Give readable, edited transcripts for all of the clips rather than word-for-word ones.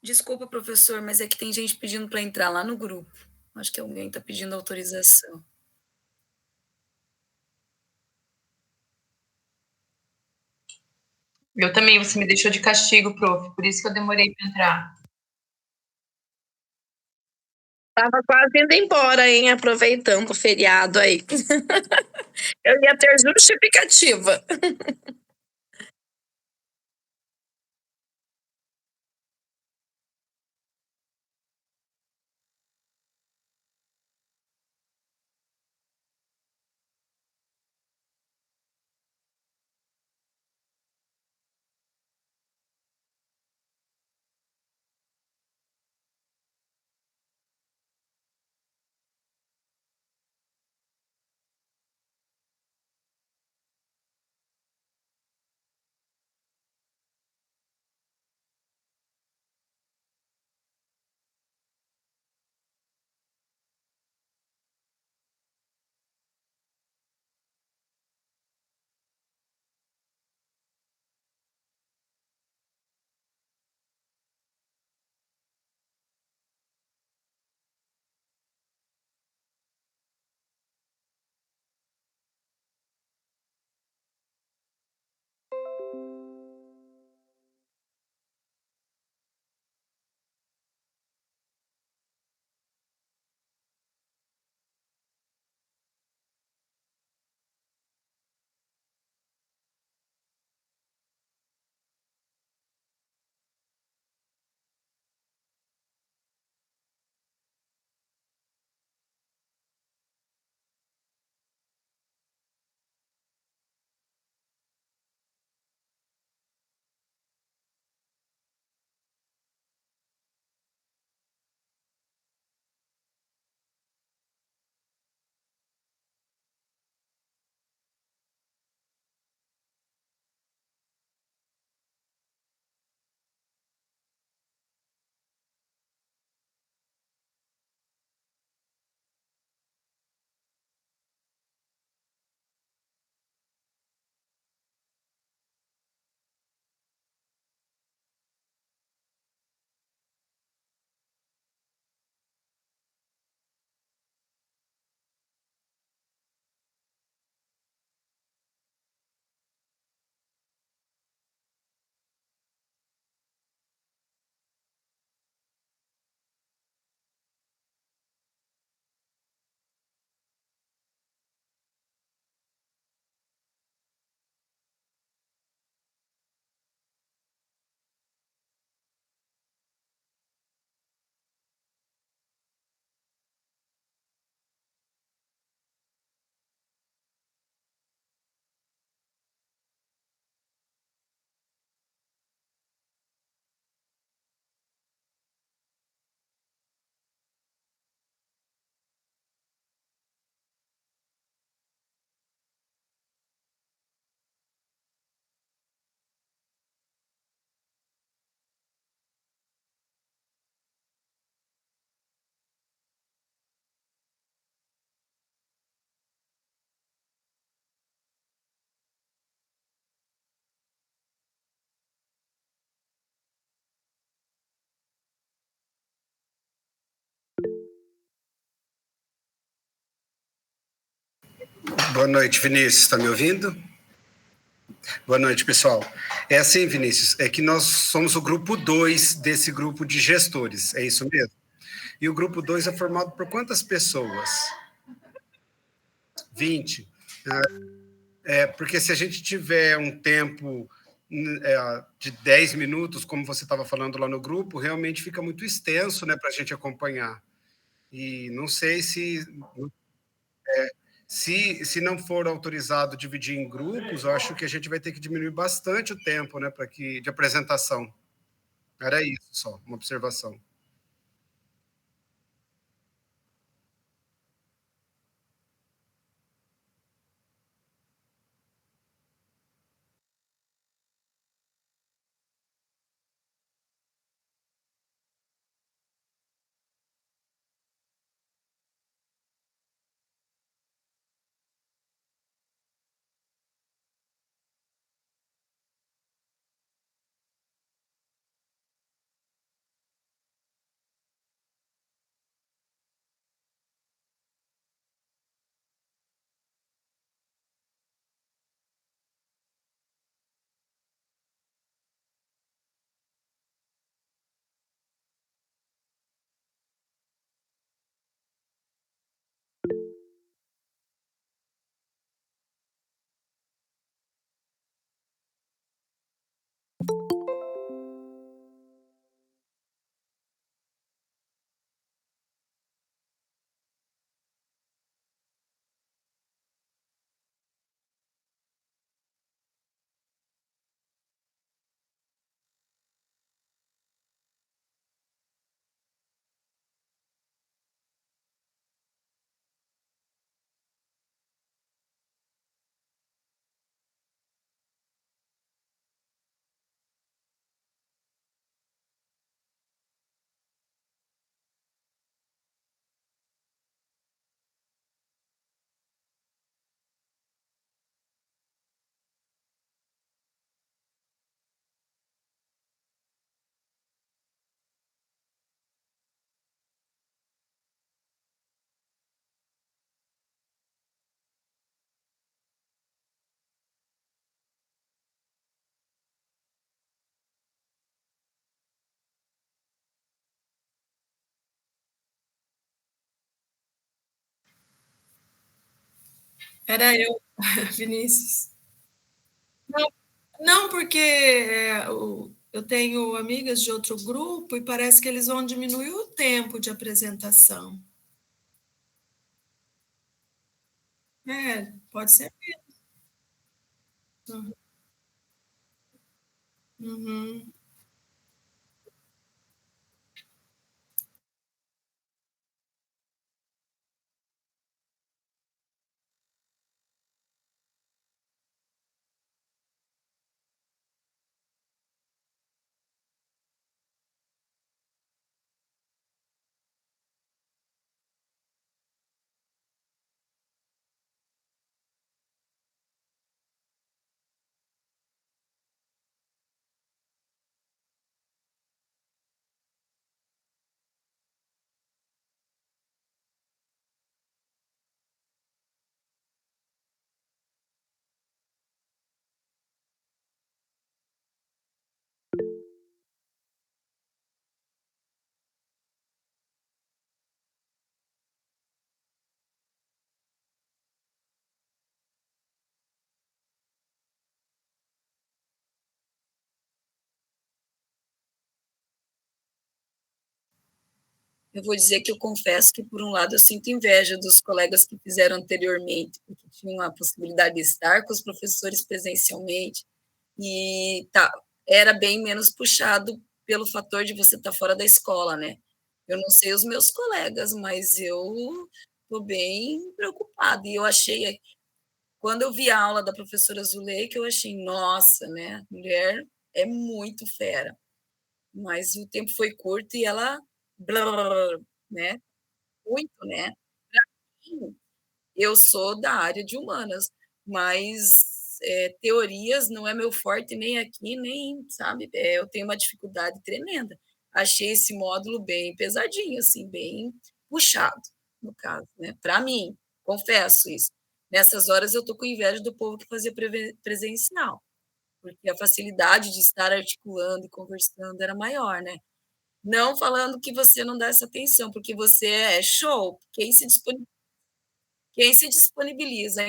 Desculpa, professor, mas é que tem gente pedindo para entrar lá no grupo. Acho que alguém está pedindo autorização. Eu também, você me deixou de castigo, prof, por isso que eu demorei para entrar. Estava quase indo embora, hein, aproveitando o feriado aí. Eu ia ter justificativa. Boa noite, Vinícius. Está me ouvindo? Boa noite, pessoal. É assim, Vinícius, é que nós somos o grupo 2 desse grupo de gestores, é isso mesmo? E o grupo 2 é formado por quantas pessoas? 20. Porque se a gente tiver um tempo de 10 minutos, como você estava falando lá no grupo, realmente fica muito extenso, né, para a gente acompanhar. E não sei se não for autorizado dividir em grupos, eu acho que a gente vai ter que diminuir bastante o tempo, né, de apresentação. Era isso só, uma observação. Era eu, Vinícius. Não, não porque eu tenho amigas de outro grupo e parece que eles vão diminuir o tempo de apresentação. Pode ser mesmo. Uhum. Eu vou dizer que eu confesso que, por um lado, eu sinto inveja dos colegas que fizeram anteriormente, porque tinham a possibilidade de estar com os professores presencialmente e era bem menos puxado pelo fator de você estar fora da escola, né? Eu não sei os meus colegas, mas eu estou bem preocupada. E eu achei, quando eu vi a aula da professora Zulei, que eu achei, nossa, né? Mulher é muito fera. Mas o tempo foi curto e ela, né? Muito, né? Eu sou da área de humanas, mas teorias não é meu forte nem aqui, nem, sabe? Eu tenho uma dificuldade tremenda. Achei esse módulo bem pesadinho, assim, bem puxado, no caso, né? Para mim, confesso isso. Nessas horas eu tô com inveja do povo que fazia presencial, porque a facilidade de estar articulando e conversando era maior, né? Não falando que você não dá essa atenção, porque você é show. Quem se disponibiliza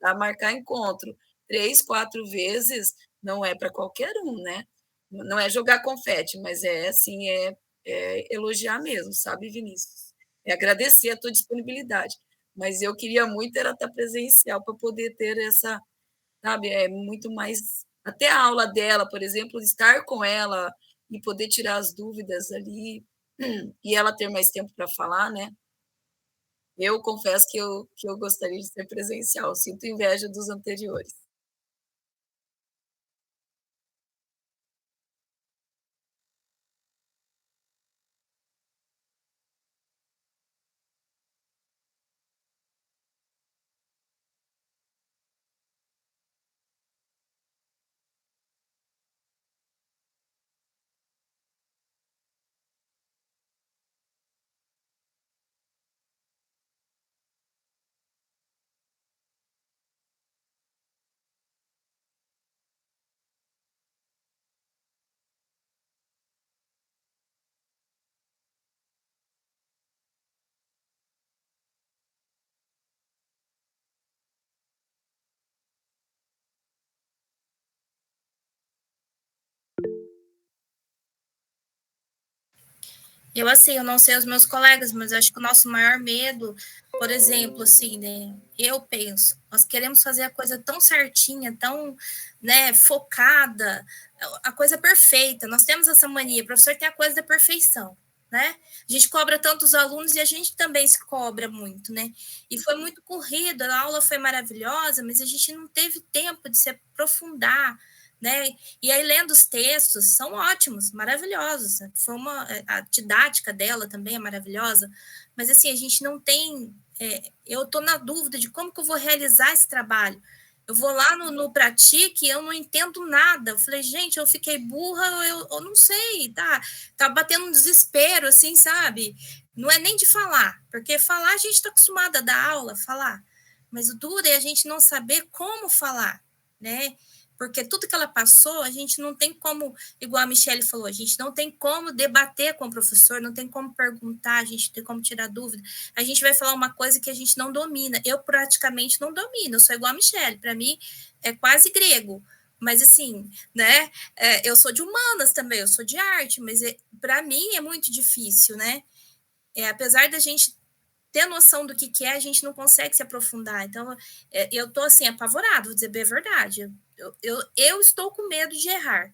a marcar encontro 3, 4 vezes, não é para qualquer um, né? Não é jogar confete, mas é assim, elogiar mesmo, sabe, Vinícius? É agradecer a tua disponibilidade. Mas eu queria muito era estar presencial para poder ter essa, sabe, muito mais. Até a aula dela, por exemplo, estar com ela e poder tirar as dúvidas ali, e ela ter mais tempo para falar, né? Eu confesso que eu gostaria de ser presencial, sinto inveja dos anteriores. Eu, assim, eu não sei os meus colegas, mas acho que o nosso maior medo, por exemplo, assim, né, eu penso, nós queremos fazer a coisa tão certinha, tão, né, focada, a coisa perfeita, nós temos essa mania, o professor tem a coisa da perfeição, né? A gente cobra tantos alunos e a gente também se cobra muito, né? E foi muito corrido, a aula foi maravilhosa, mas a gente não teve tempo de se aprofundar, né? E aí, lendo os textos, são ótimos, maravilhosos. Foi a didática dela também é maravilhosa, mas assim, a gente não tem. Eu estou na dúvida de como que eu vou realizar esse trabalho. Eu vou lá no Pratique e eu não entendo nada. Eu falei, gente, eu fiquei burra, eu não sei, tá batendo um desespero, assim, sabe? Não é nem de falar, porque falar a gente está acostumada a dar aula, falar. Mas o duro é a gente não saber como falar, né? porque tudo que ela passou, a gente não tem como, igual a Michelle falou, a gente não tem como debater com o professor, não tem como perguntar, a gente tem como tirar dúvida. A gente vai falar uma coisa que a gente não domina. Eu praticamente não domino, eu sou igual a Michelle, para mim é quase grego. Mas assim, né? Eu sou de humanas também, eu sou de arte, mas para mim é muito difícil, né? Apesar da gente ter noção do que é, a gente não consegue se aprofundar. Então, eu tô assim, apavorado, vou dizer bem a verdade. Eu estou com medo de errar.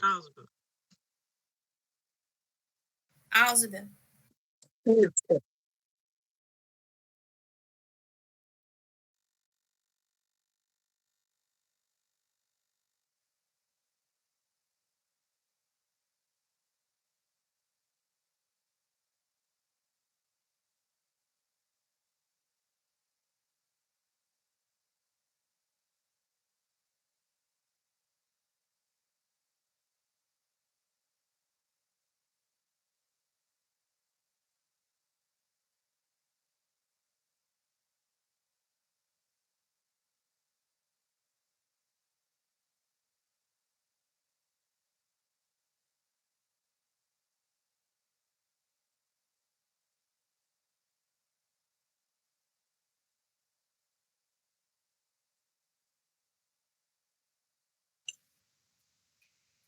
Ausbel. Ausbel. Isso.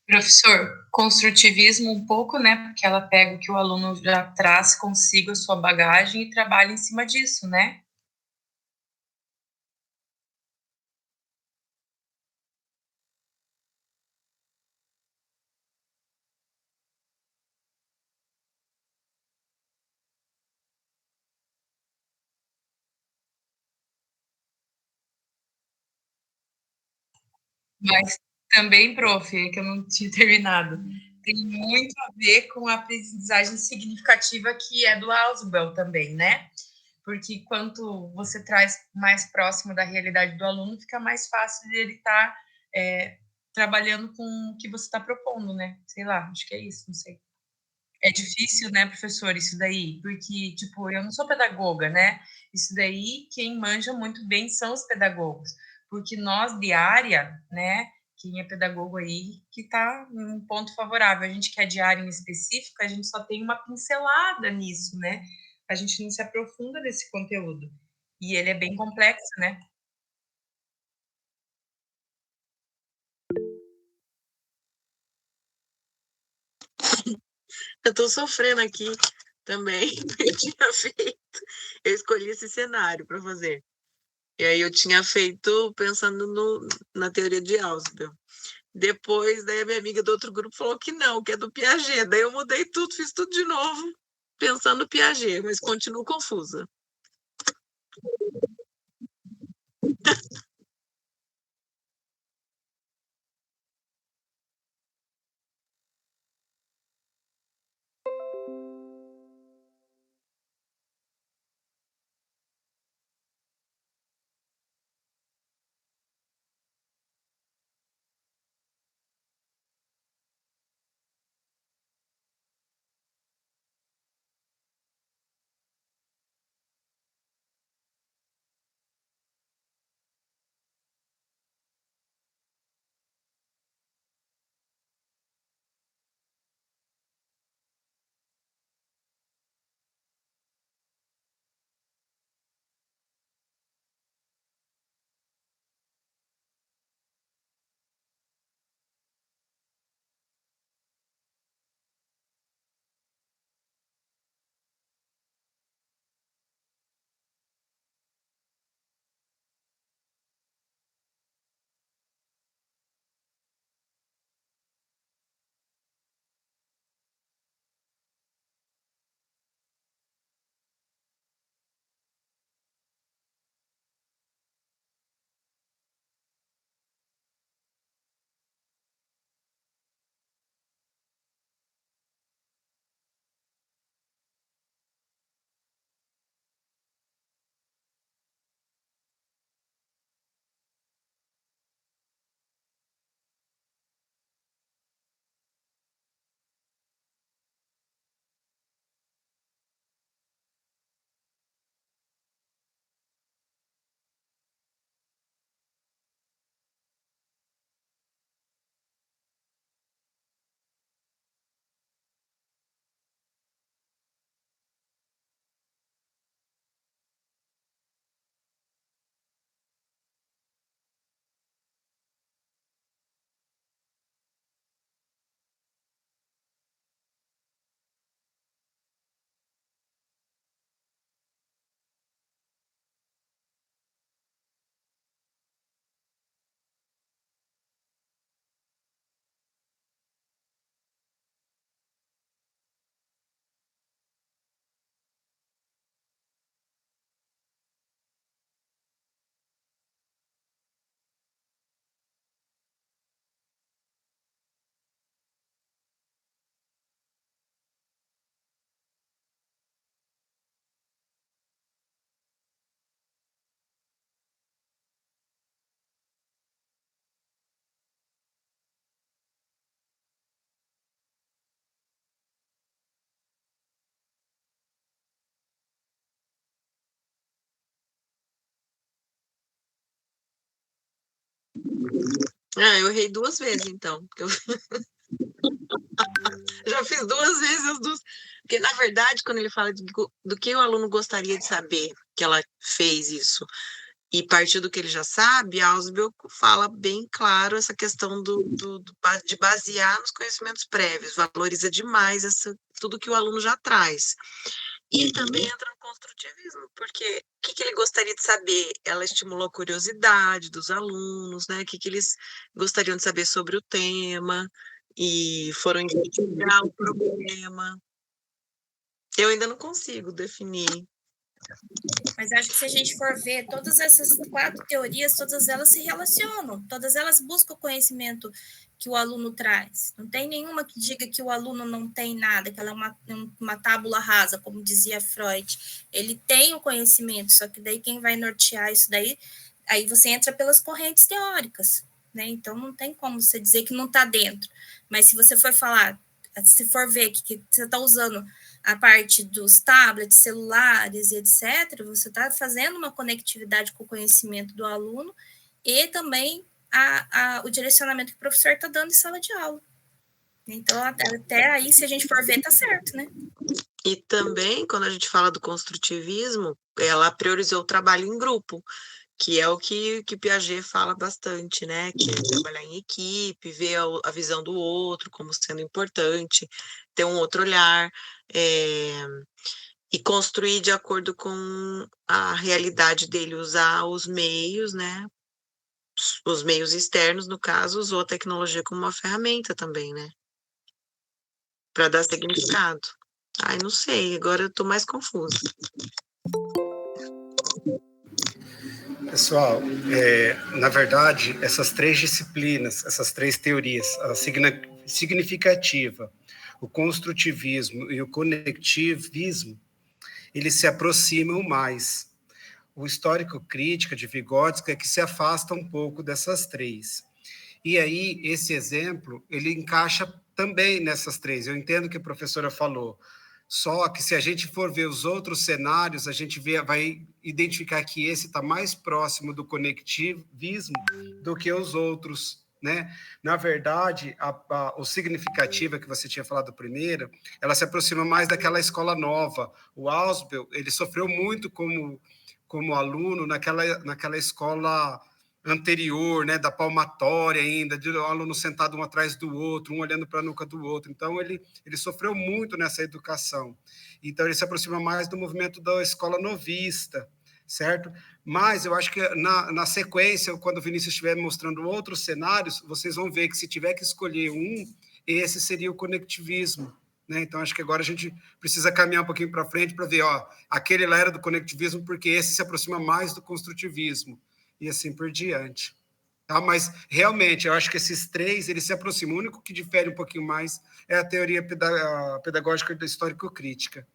Professor, construtivismo um pouco, né? Porque ela pega o que o aluno já traz consigo, a sua bagagem, e trabalha em cima disso, né? Mas também, prof, é que eu não tinha terminado, tem muito a ver com a aprendizagem significativa que é do Ausubel também, né? Porque quanto você traz mais próximo da realidade do aluno, fica mais fácil de ele estar trabalhando com o que você está propondo, né? Sei lá, acho que é isso, não sei. É difícil, né, professor, isso daí, porque, tipo, eu não sou pedagoga, né? Isso daí, quem manja muito bem são os pedagogos, porque nós de área, né, quem é pedagogo aí, que tá em um ponto favorável. A gente que é de área em específico, a gente só tem uma pincelada nisso, né? A gente não se aprofunda nesse conteúdo. E ele é bem complexo, né? Eu tô sofrendo aqui também. Eu tinha feito, eu escolhi esse cenário para fazer. E aí eu tinha feito pensando na teoria de Ausubel. Depois, daí a minha amiga do outro grupo falou que não, que é do Piaget. Daí eu mudei tudo, fiz tudo de novo, pensando no Piaget, mas continuo confusa. Ah, eu errei 2 vezes, então. Porque eu já fiz 2 vezes as duas. Porque, na verdade, quando ele fala do que o aluno gostaria de saber que ela fez isso, e partir do que ele já sabe, Ausubel fala bem claro essa questão de basear nos conhecimentos prévios, valoriza demais tudo que o aluno já traz. E também entra no construtivismo, porque o que ele gostaria de saber? Ela estimulou a curiosidade dos alunos, né? O que eles gostariam de saber sobre o tema, e foram investigar o problema. Eu ainda não consigo definir. Mas acho que se a gente for ver, todas essas 4 teorias, todas elas se relacionam, todas elas buscam o conhecimento que o aluno traz. Não tem nenhuma que diga que o aluno não tem nada, que ela é uma tábula rasa, como dizia Freud. Ele tem o conhecimento, só que daí quem vai nortear isso daí, aí você entra pelas correntes teóricas, né? Então não tem como você dizer que não está dentro. Mas se você for falar, se for ver que você está usando a parte dos tablets, celulares e etc., você está fazendo uma conectividade com o conhecimento do aluno e também o direcionamento que o professor está dando em sala de aula. Então, até aí, se a gente for ver, está certo, né? E também, quando a gente fala do construtivismo, ela priorizou o trabalho em grupo, que é o que Piaget fala bastante, né? Que é trabalhar em equipe, ver a visão do outro como sendo importante, ter um outro olhar, e construir de acordo com a realidade dele, usar os meios, né? Os meios externos, no caso, usou a tecnologia como uma ferramenta também, né? Para dar significado. Ai, não sei, agora eu estou mais confusa. Pessoal, na verdade, essas 3 disciplinas, essas 3 teorias, a significativa, o construtivismo e o conectivismo, eles se aproximam mais. O histórico-crítica de Vygotsky é que se afasta um pouco dessas 3. E aí, esse exemplo, ele encaixa também nessas 3. Eu entendo que a professora falou, só que se a gente for ver os outros cenários, a gente vai identificar que esse está mais próximo do conectivismo do que os outros, né? Na verdade, o significativa que você tinha falado primeiro, ela se aproxima mais daquela escola nova. O Ausubel, ele sofreu muito como aluno naquela escola anterior, né, da palmatória ainda, de um aluno sentado um atrás do outro, um olhando para a nuca do outro. Então, ele sofreu muito nessa educação. Então, ele se aproxima mais do movimento da escola novista, certo? Mas eu acho que na sequência, quando o Vinícius estiver mostrando outros cenários, vocês vão ver que se tiver que escolher um, esse seria o conectivismo. Né? Então, acho que agora a gente precisa caminhar um pouquinho para frente para ver, aquele lá era do conectivismo, porque esse se aproxima mais do construtivismo, e assim por diante. Tá? Mas, realmente, eu acho que esses 3, eles se aproximam. O único que difere um pouquinho mais é a teoria pedagógica da histórico-crítica.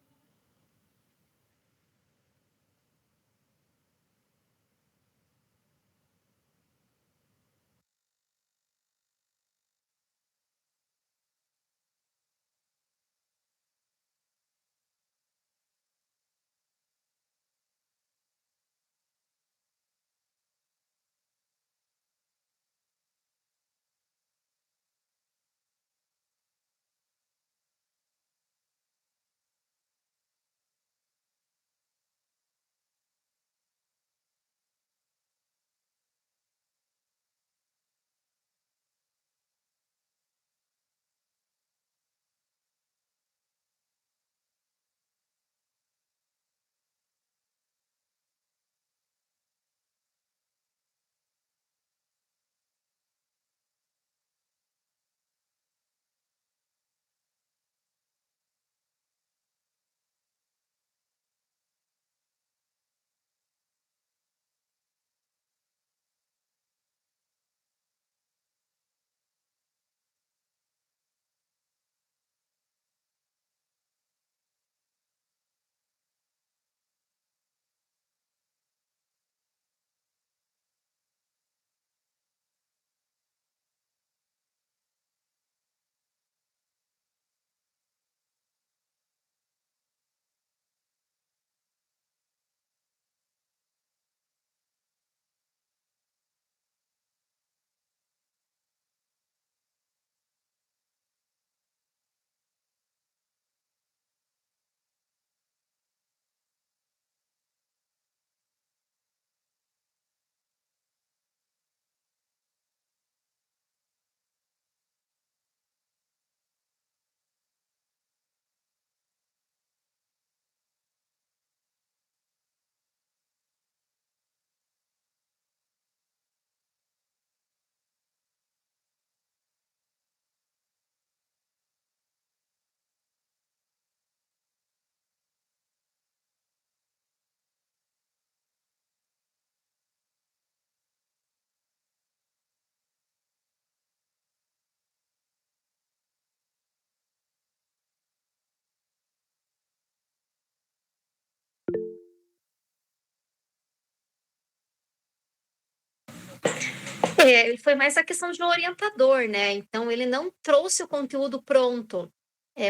Ele foi mais a questão de um orientador, né? Então, ele não trouxe o conteúdo pronto,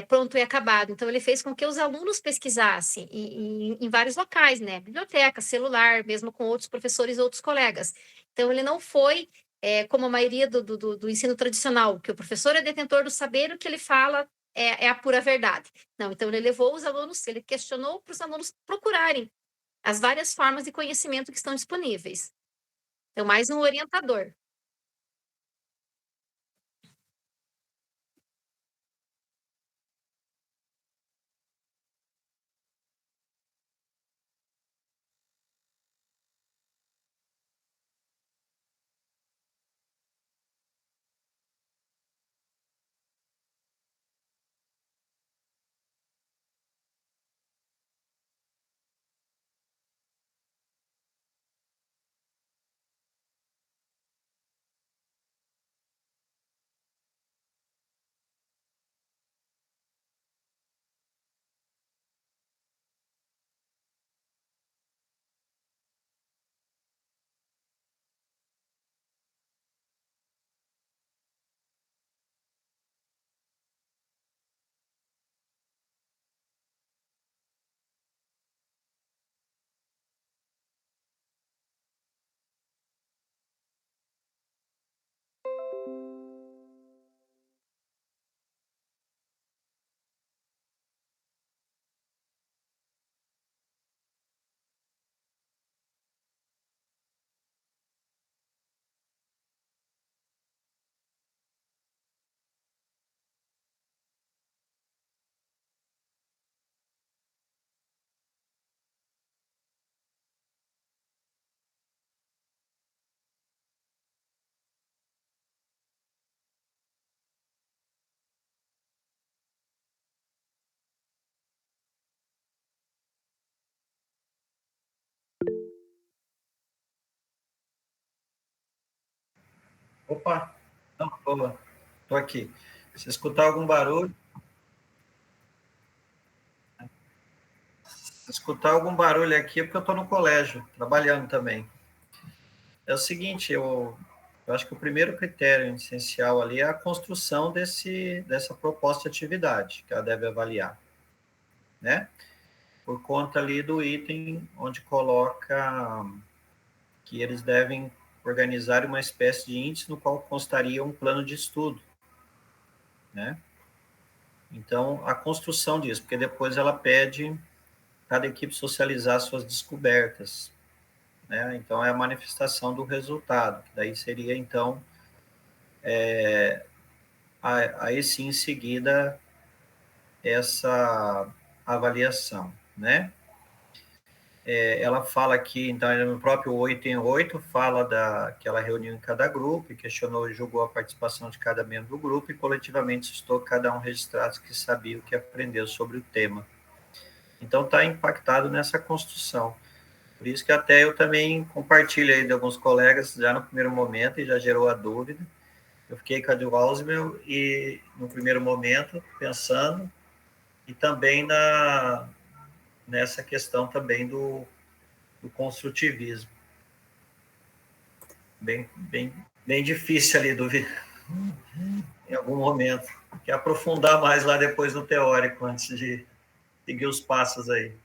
pronto e acabado. Então, ele fez com que os alunos pesquisassem em vários locais, né? Biblioteca, celular, mesmo com outros professores e outros colegas. Então, ele não foi como a maioria do ensino tradicional, que o professor é detentor do saber, o que ele fala é a pura verdade. Não, então, ele levou os alunos, ele questionou para os alunos procurarem as várias formas de conhecimento que estão disponíveis. Então, mais um orientador. Opa, não, tô aqui. Se escutar algum barulho, se escutar algum barulho aqui é porque eu estou no colégio, trabalhando também. É o seguinte, eu acho que o primeiro critério essencial ali é a construção dessa proposta de atividade que ela deve avaliar, né? Por conta ali do item onde coloca que eles devem organizar uma espécie de índice no qual constaria um plano de estudo, né? Então, a construção disso, porque depois ela pede cada equipe socializar suas descobertas, né? Então, é a manifestação do resultado, que daí seria, então, aí sim, em seguida, essa avaliação, né? Ela fala aqui, então, no próprio item 8, fala que ela reuniu em cada grupo, e questionou e julgou a participação de cada membro do grupo, e coletivamente estou cada um registrado que sabia o que aprendeu sobre o tema. Então, está impactado nessa construção. Por isso que até eu também compartilho aí de alguns colegas já no primeiro momento, e já gerou a dúvida. Eu fiquei com a do Ausbel e no primeiro momento pensando, e também nessa questão também do construtivismo. Bem difícil ali em algum momento. Quer aprofundar mais lá depois no teórico, antes de seguir os passos aí.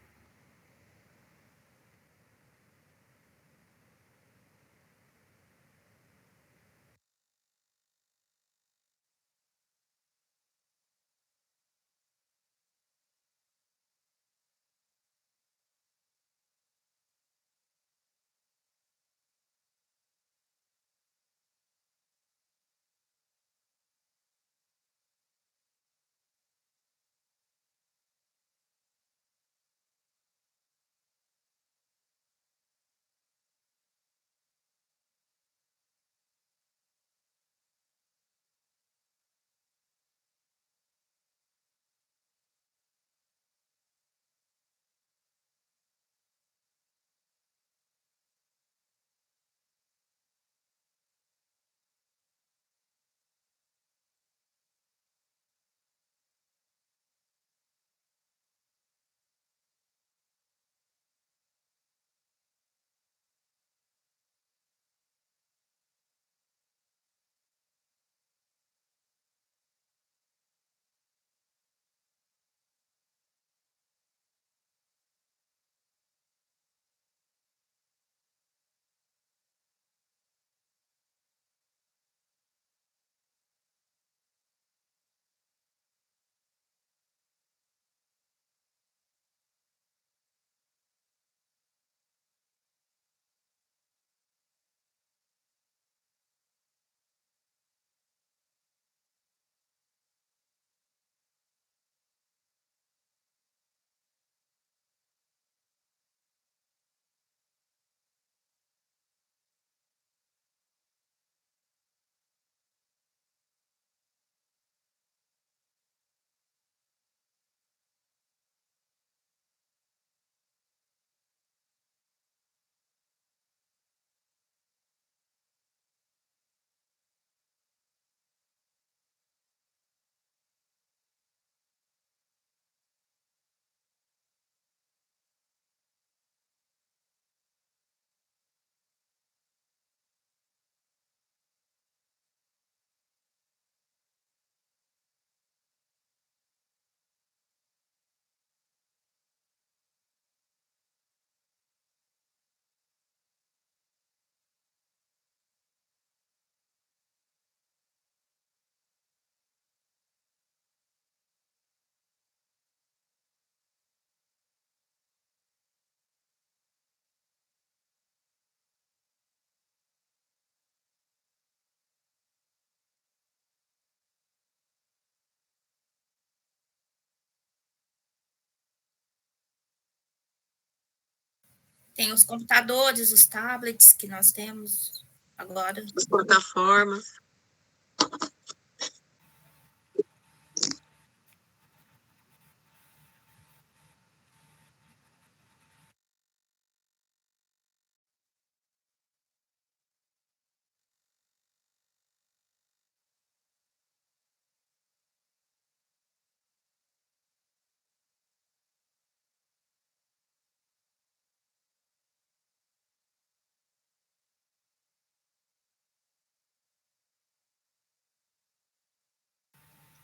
Tem os computadores, os tablets que nós temos agora. As plataformas.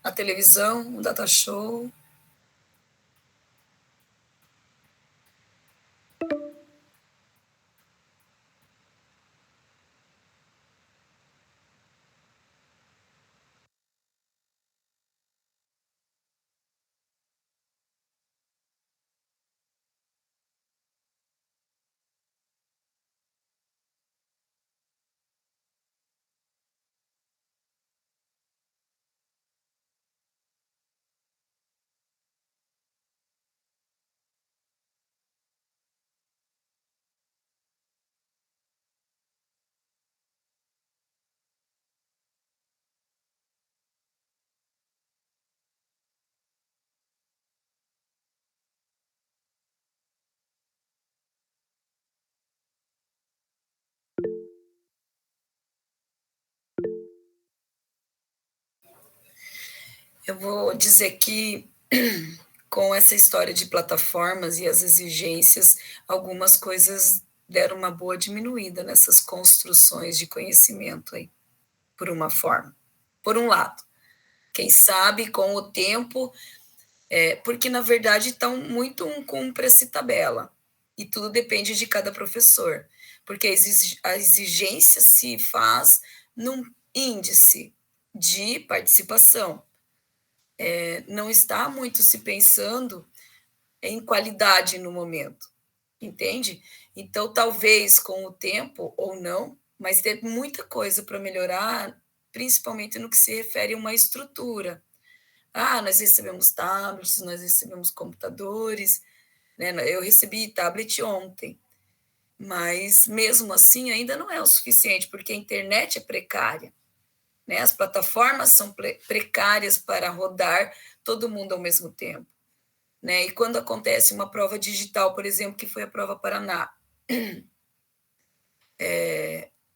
A televisão, o data show. Eu vou dizer que, com essa história de plataformas e as exigências, algumas coisas deram uma boa diminuída nessas construções de conhecimento aí, por uma forma. Por um lado, quem sabe com o tempo, porque na verdade estão muito um cumpre-se tabela, e tudo depende de cada professor, porque a exigência se faz num índice de participação. Não está muito se pensando em qualidade no momento, entende? Então, talvez com o tempo, ou não, mas tem muita coisa para melhorar, principalmente no que se refere a uma estrutura. Nós recebemos tablets, nós recebemos computadores, né? Eu recebi tablet ontem, mas mesmo assim ainda não é o suficiente, porque a internet é precária. Né? As plataformas são precárias para rodar todo mundo ao mesmo tempo. Né? E quando acontece uma prova digital, por exemplo, que foi a prova Paraná,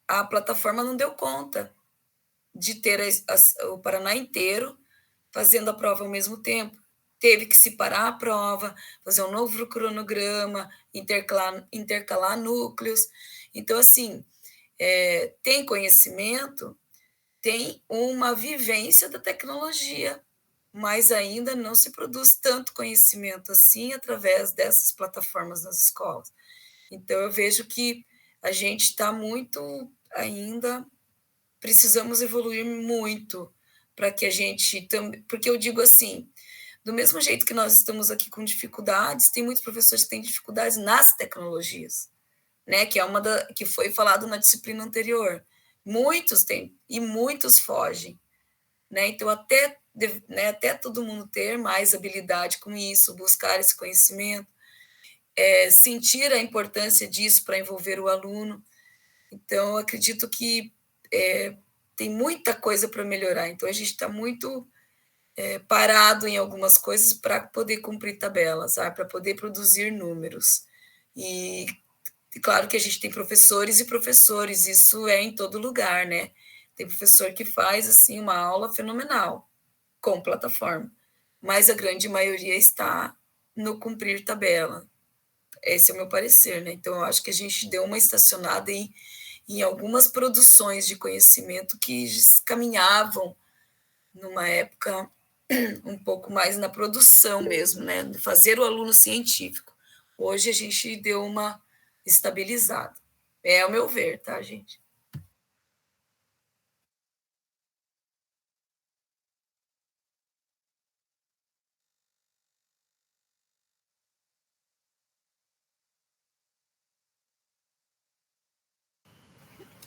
a plataforma não deu conta de ter o Paraná inteiro fazendo a prova ao mesmo tempo. Teve que separar a prova, fazer um novo cronograma, intercalar núcleos. Então, assim, tem conhecimento, tem uma vivência da tecnologia, mas ainda não se produz tanto conhecimento assim através dessas plataformas nas escolas. Então, eu vejo que a gente está muito ainda, precisamos evoluir muito para que a gente também, porque eu digo assim, do mesmo jeito que nós estamos aqui com dificuldades, tem muitos professores que têm dificuldades nas tecnologias, né? Que é que foi falado na disciplina anterior. Muitos têm e muitos fogem, né? Então até todo mundo ter mais habilidade com isso, buscar esse conhecimento, sentir a importância disso para envolver o aluno. Então, eu acredito que tem muita coisa para melhorar. Então, a gente está muito parado em algumas coisas para poder cumprir tabelas, para poder produzir números. E claro que a gente tem professores e professores, isso é em todo lugar, né? Tem professor que faz assim uma aula fenomenal com plataforma, mas a grande maioria está no cumprir tabela. Esse é o meu parecer, né? Então, eu acho que a gente deu uma estacionada em algumas produções de conhecimento que caminhavam numa época um pouco mais na produção mesmo, né? Fazer o aluno científico. Hoje a gente deu uma estabilizada. É o meu ver, tá, gente?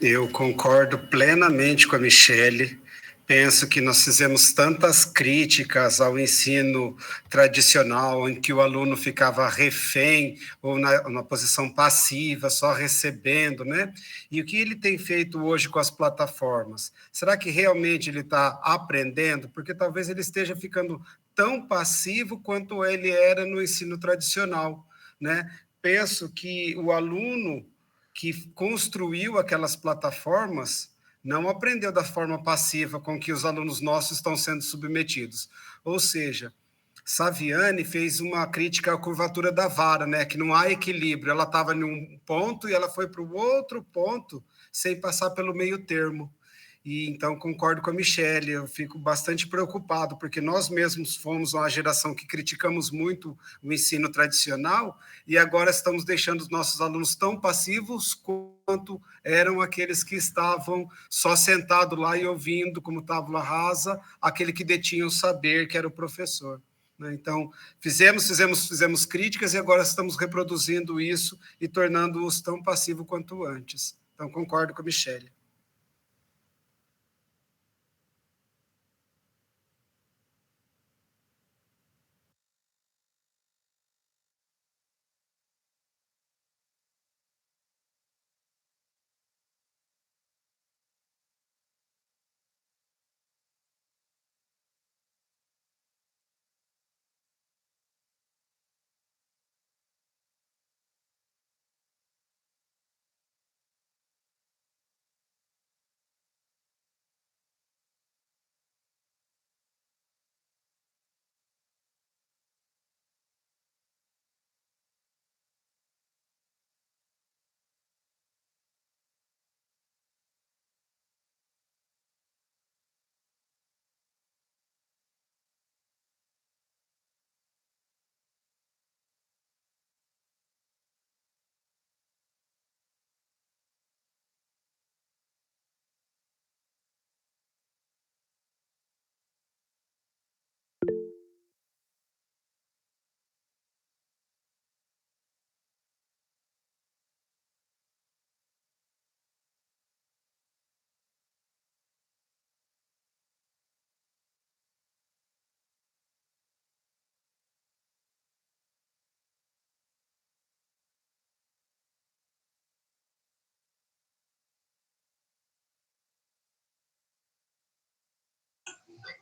Eu concordo plenamente com a Michele. penso que nós fizemos tantas críticas ao ensino tradicional, em que o aluno ficava refém ou na posição passiva, só recebendo, né? E o que ele tem feito hoje com as plataformas? Será que realmente ele está aprendendo? Porque talvez ele esteja ficando tão passivo quanto ele era no ensino tradicional, né? Penso que o aluno que construiu aquelas plataformas não aprendeu da forma passiva com que os alunos nossos estão sendo submetidos. Ou seja, Saviani fez uma crítica à curvatura da vara, né? Que não há equilíbrio. Ela estava em um ponto e ela foi para o outro ponto sem passar pelo meio termo. E então concordo com a Michelle, eu fico bastante preocupado, porque nós mesmos fomos uma geração que criticamos muito o ensino tradicional e agora estamos deixando os nossos alunos tão passivos quanto eram aqueles que estavam só sentados lá e ouvindo, como tábula rasa, aquele que detinha o saber, que era o professor. Então, fizemos críticas e agora estamos reproduzindo isso e tornando-os tão passivos quanto antes. Então, concordo com a Michelle.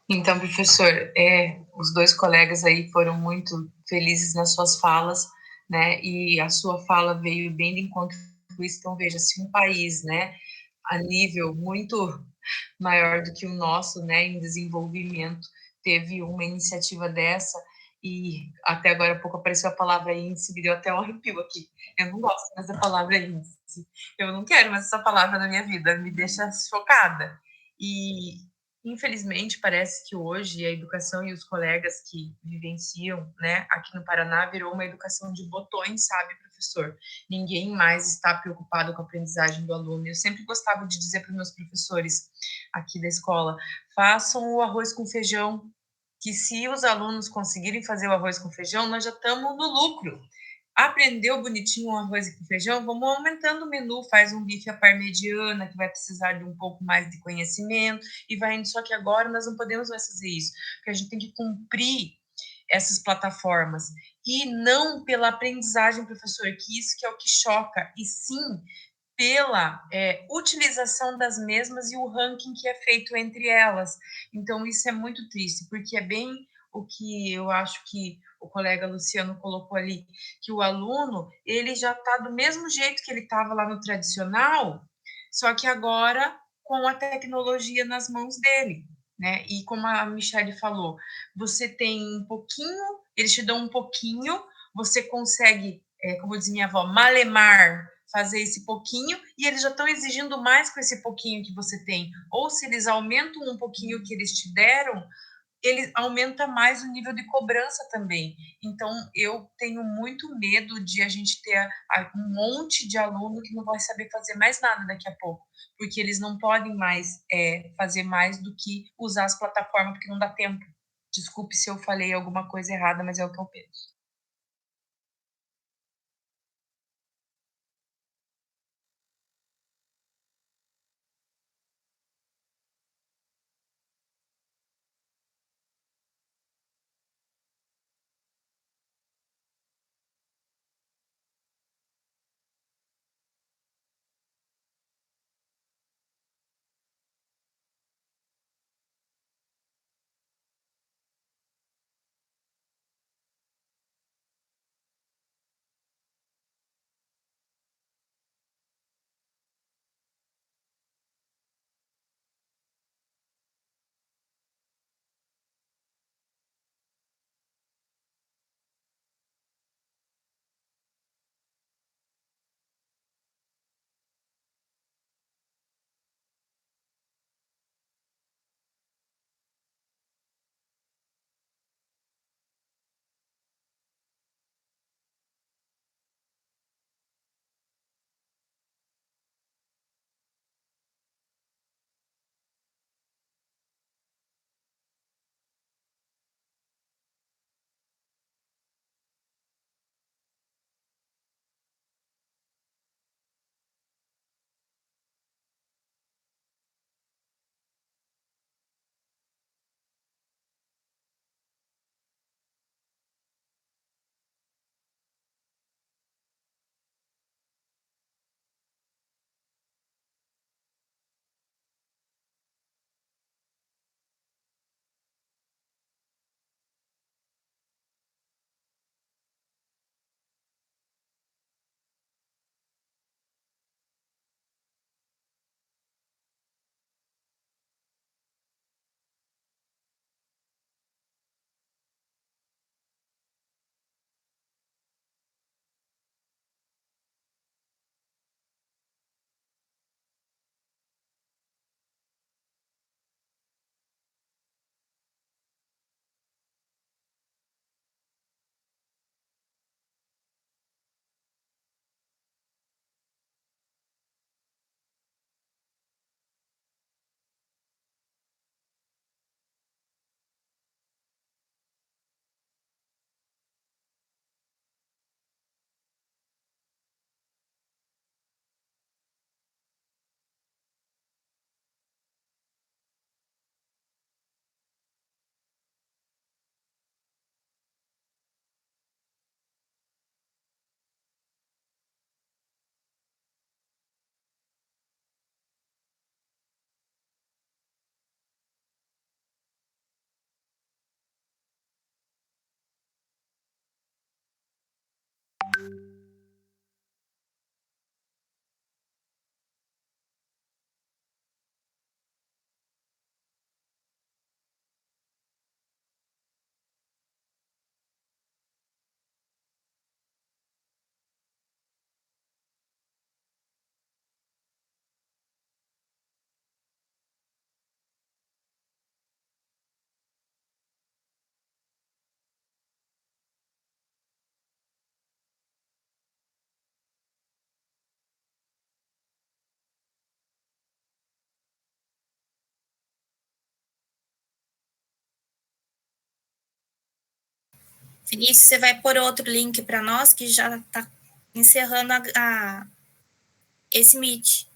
Então, professor, os dois colegas aí foram muito felizes nas suas falas, né? E a sua fala veio bem de encontro com isso. Então, veja, se um país, né, a nível muito maior do que o nosso, né, em desenvolvimento, teve uma iniciativa dessa, e até agora há pouco apareceu a palavra índice, me deu até um arrepio aqui. Eu não gosto mais da palavra índice. Eu não quero mais essa palavra na minha vida, me deixa chocada. E, infelizmente, parece que hoje a educação e os colegas que vivenciam, né, aqui no Paraná, virou uma educação de botões, sabe, professor? Ninguém mais está preocupado com a aprendizagem do aluno. Eu sempre gostava de dizer para os meus professores aqui da escola, façam o arroz com feijão, que se os alunos conseguirem fazer o arroz com feijão, nós já estamos no lucro. Aprendeu bonitinho o arroz com feijão, vamos aumentando o menu, faz um bife à parmegiana, que vai precisar de um pouco mais de conhecimento, e vai indo. Só que agora nós não podemos mais fazer isso, porque a gente tem que cumprir essas plataformas, e não pela aprendizagem, professor, que isso que é o que choca, e sim pela utilização das mesmas e o ranking que é feito entre elas. Então, isso é muito triste, porque é bem o que eu acho que o colega Luciano colocou ali, que o aluno, ele já está do mesmo jeito que ele estava lá no tradicional, só que agora com a tecnologia nas mãos dele, né? E como a Michelle falou, você tem um pouquinho, eles te dão um pouquinho, você consegue, como diz minha avó, malemar, fazer esse pouquinho, e eles já estão exigindo mais com esse pouquinho que você tem. Ou se eles aumentam um pouquinho que eles te deram, ele aumenta mais o nível de cobrança também. Então, eu tenho muito medo de a gente ter um monte de aluno que não vai saber fazer mais nada daqui a pouco, porque eles não podem mais fazer mais do que usar as plataformas, porque não dá tempo. Desculpe se eu falei alguma coisa errada, mas é o que eu penso. Vinícius, você vai pôr outro link para nós, que já está encerrando esse Meet.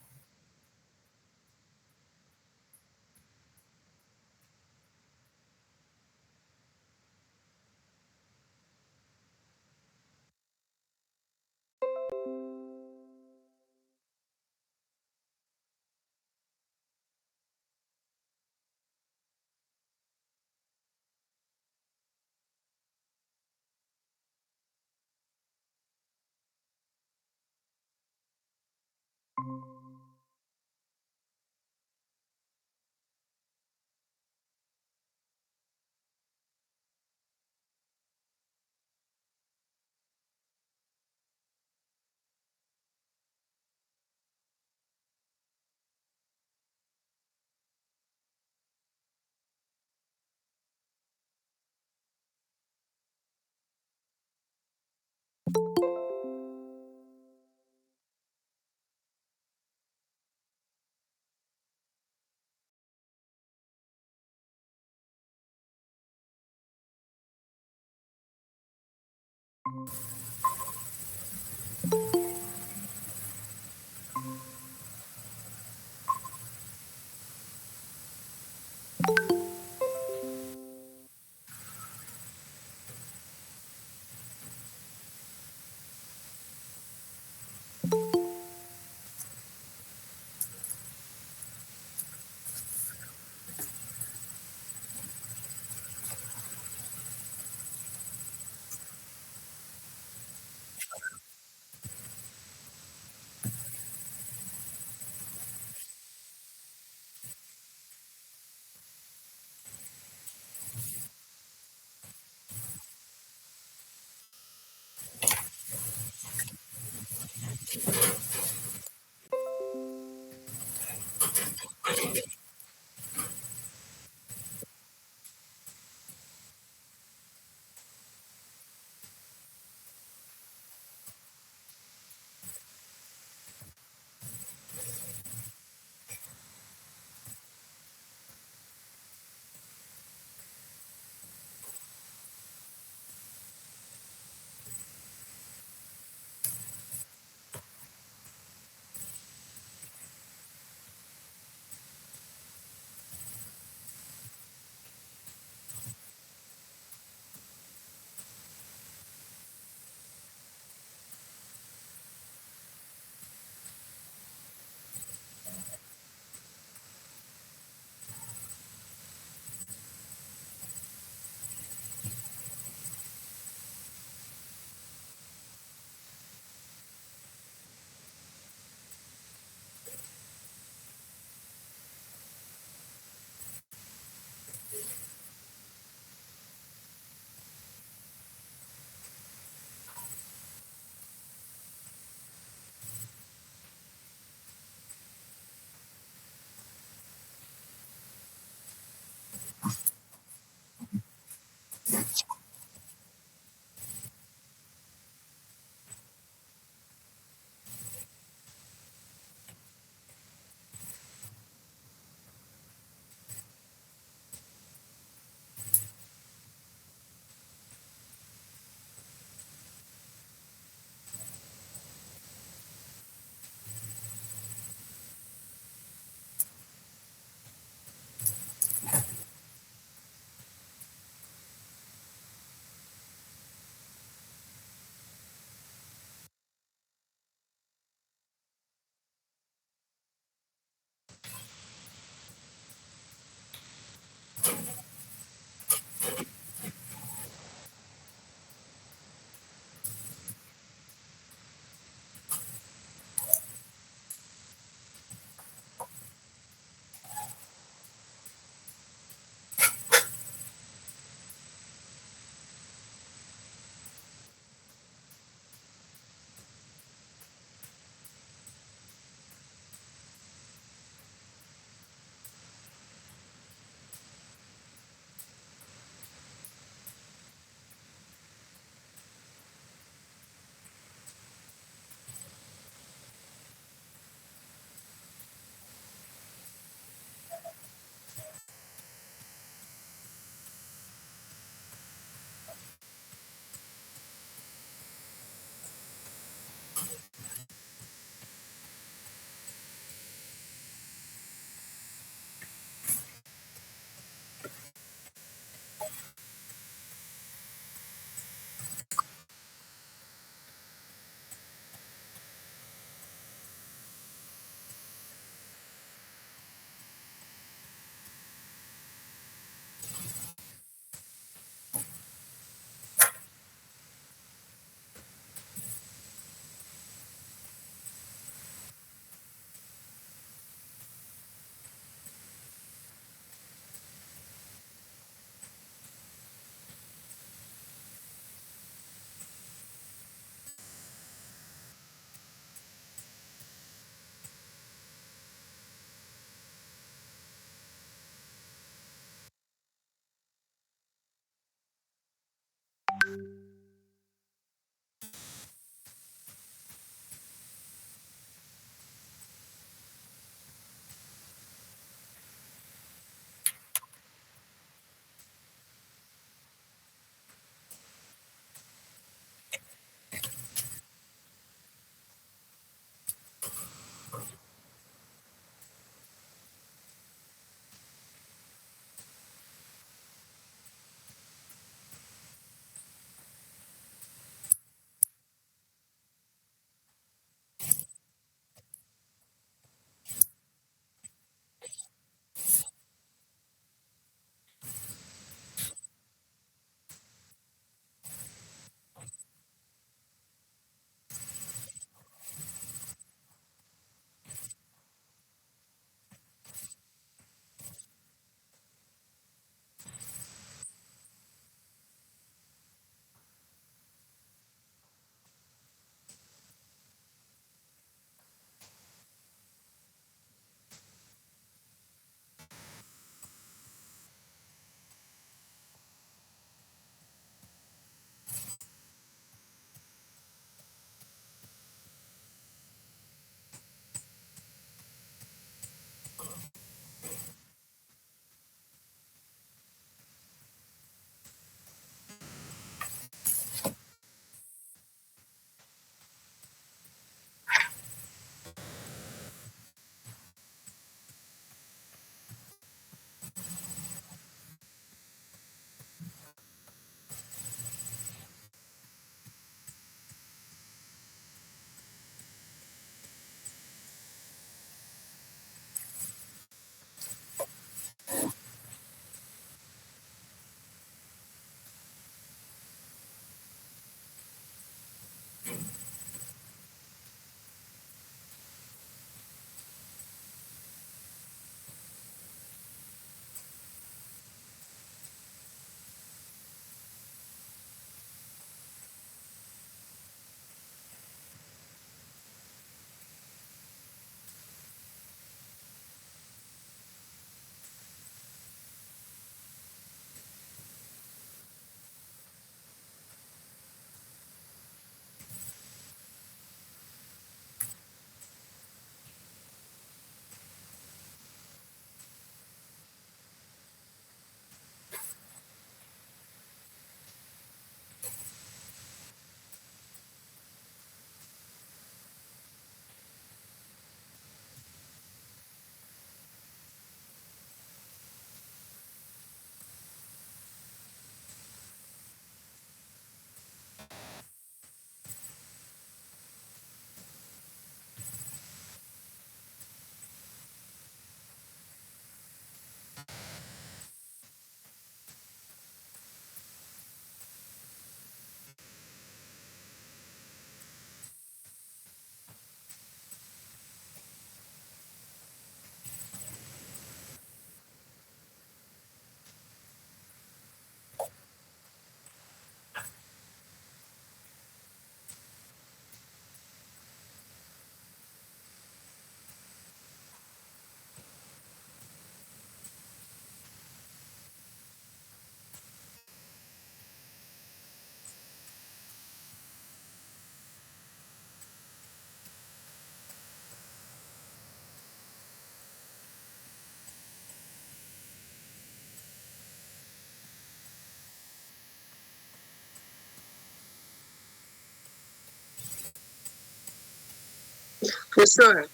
Professor,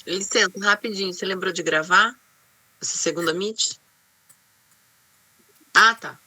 licença, rapidinho, você lembrou de gravar essa segunda Meet? Ah, tá.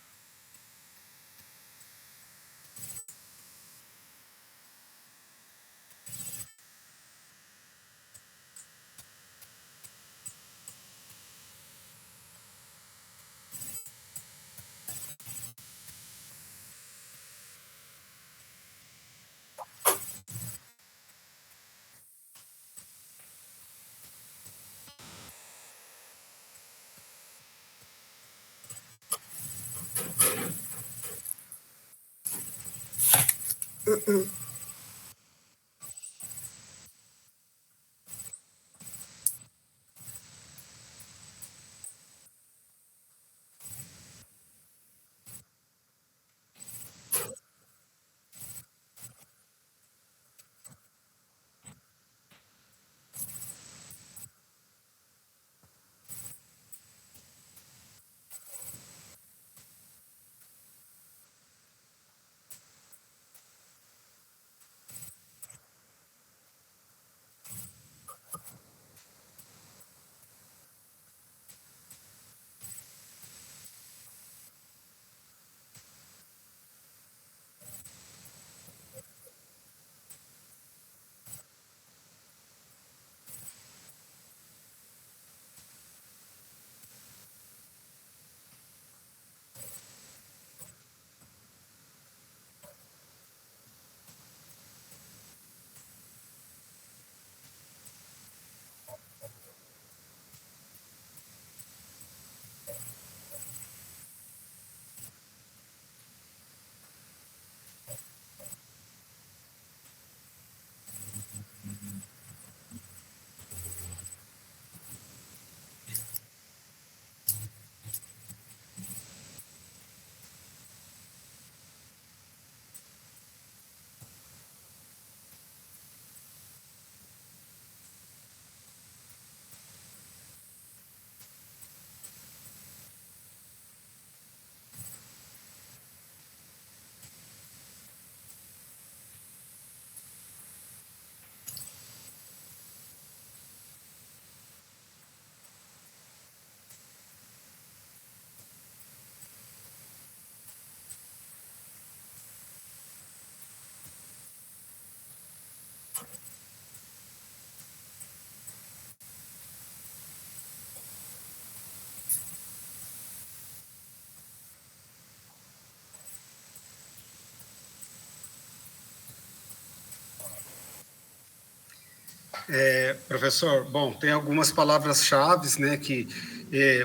Professor, bom, tem algumas palavras-chave, né, que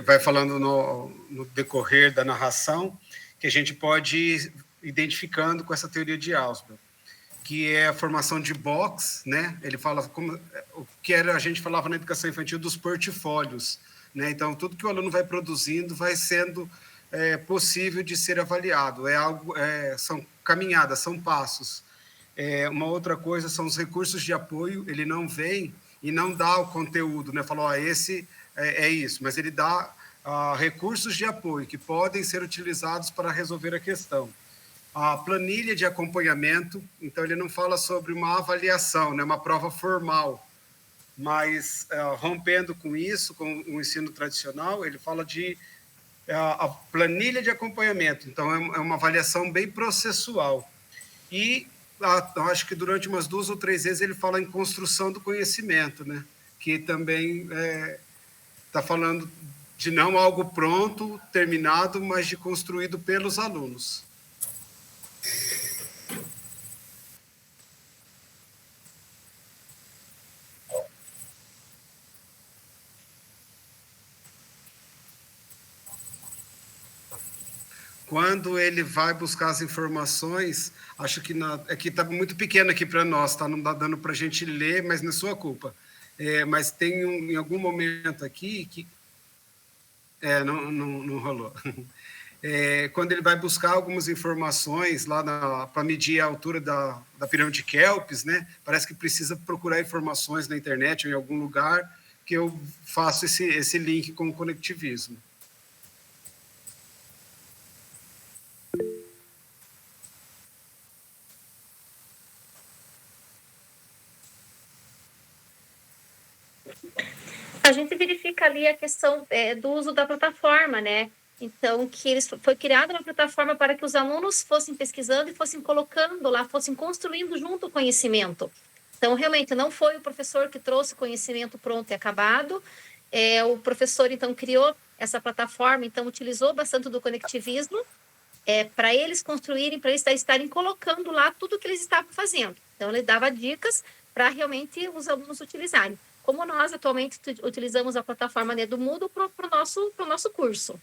vai falando no decorrer da narração, que a gente pode ir identificando com essa teoria de Ausubel, que é a formação de box, né? Ele fala como o que era, a gente falava na educação infantil dos portfólios, né? Então, tudo que o aluno vai produzindo vai sendo possível de ser avaliado. São caminhadas, são passos. Uma outra coisa são os recursos de apoio. Ele não vem e não dá o conteúdo, né? Falou, esse é isso, mas ele dá recursos de apoio que podem ser utilizados para resolver a questão. A planilha de acompanhamento, então ele não fala sobre uma avaliação, né, uma prova formal, mas rompendo com isso, com o ensino tradicional, ele fala de a planilha de acompanhamento, então é uma avaliação bem processual. E eu acho que durante umas 2 ou 3 vezes ele fala em construção do conhecimento, né? Que também está falando de não algo pronto, terminado, mas de construído pelos alunos. Quando ele vai buscar as informações, acho que aqui está muito pequeno aqui para nós, tá? Não está dando para a gente ler, mas não é sua culpa. Mas tem em algum momento aqui que não rolou. Quando ele vai buscar algumas informações lá para medir a altura da pirâmide Kelps, né? Parece que precisa procurar informações na internet ou em algum lugar que eu faço esse link com o conectivismo. A gente verifica ali a questão do uso da plataforma, né? Então, foi criada uma plataforma para que os alunos fossem pesquisando e fossem colocando lá, fossem construindo junto o conhecimento. Então, realmente, não foi o professor que trouxe o conhecimento pronto e acabado. O professor, então, criou essa plataforma, então, utilizou bastante do conectivismo para eles construírem, para eles estarem colocando lá tudo o que eles estavam fazendo. Então, ele dava dicas para realmente os alunos utilizarem. Como nós atualmente utilizamos a plataforma do Moodle para o nosso curso.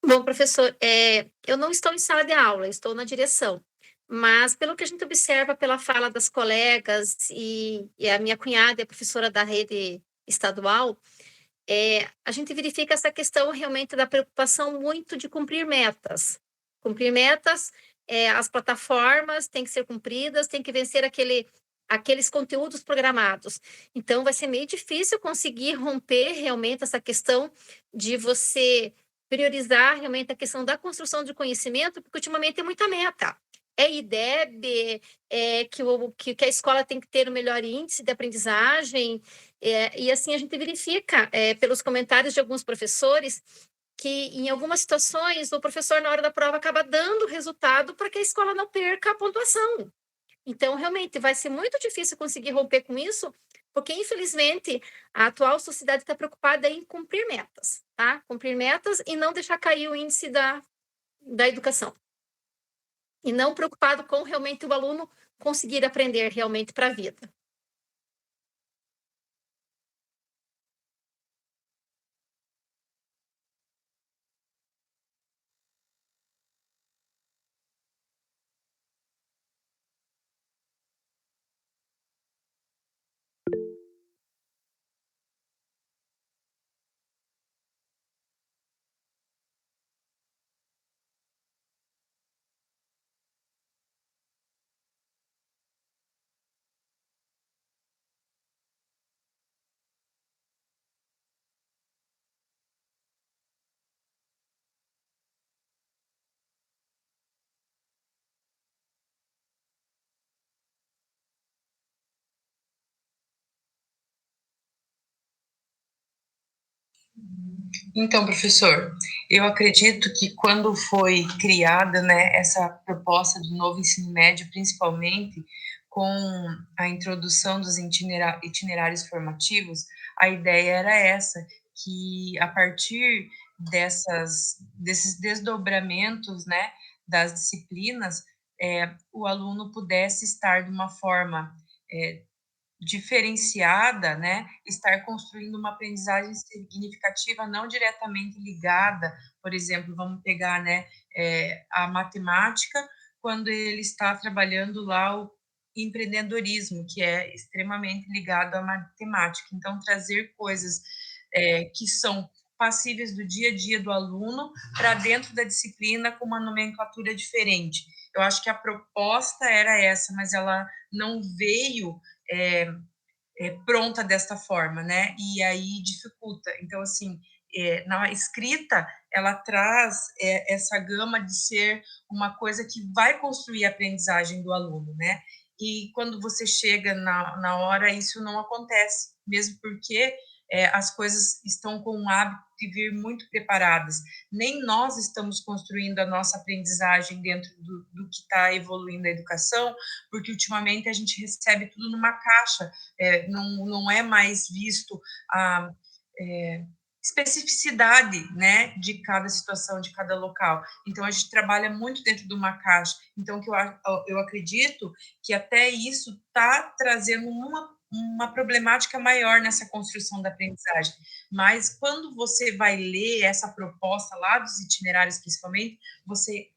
Bom, professor, eu não estou em sala de aula, estou na direção. Mas, pelo que a gente observa pela fala das colegas, e a minha cunhada é professora da rede estadual, a gente verifica essa questão realmente da preocupação muito de cumprir metas. Cumprir metas, as plataformas têm que ser cumpridas, tem que vencer aqueles conteúdos programados. Então, vai ser meio difícil conseguir romper realmente essa questão de você priorizar realmente a questão da construção de conhecimento, porque ultimamente é muita meta. É IDEB, que a escola tem que ter o melhor índice de aprendizagem, e assim a gente verifica, pelos comentários de alguns professores, que em algumas situações o professor, na hora da prova, acaba dando resultado para que a escola não perca a pontuação. Então, realmente, vai ser muito difícil conseguir romper com isso, porque, infelizmente, a atual sociedade está preocupada em cumprir metas, tá? Cumprir metas e não deixar cair o índice da educação. E não preocupado com realmente o aluno conseguir aprender realmente para a vida. Então, professor, eu acredito que quando foi criada, né, essa proposta do novo ensino médio, principalmente com a introdução dos itinerários formativos, a ideia era essa, que a partir desses desdobramentos, né, das disciplinas, o aluno pudesse estar de uma forma diferenciada, né, estar construindo uma aprendizagem significativa, não diretamente ligada, por exemplo, vamos pegar, né, a matemática, quando ele está trabalhando lá o empreendedorismo, que é extremamente ligado à matemática. Então, trazer coisas que são passíveis do dia a dia do aluno para dentro da disciplina com uma nomenclatura diferente. Eu acho que a proposta era essa, mas ela não veio pronta desta forma, né? E aí dificulta. Então, assim, na escrita, ela traz essa gama de ser uma coisa que vai construir a aprendizagem do aluno, né? E quando você chega na hora, isso não acontece, mesmo porque as coisas estão com o hábito de vir muito preparadas. Nem nós estamos construindo a nossa aprendizagem dentro do que está evoluindo a educação, porque ultimamente a gente recebe tudo numa caixa, não é mais visto a especificidade, né, de cada situação, de cada local. Então, a gente trabalha muito dentro de uma caixa. Então, eu acredito que até isso está trazendo uma problemática maior nessa construção da aprendizagem. Mas, quando você vai ler essa proposta lá dos itinerários, principalmente, você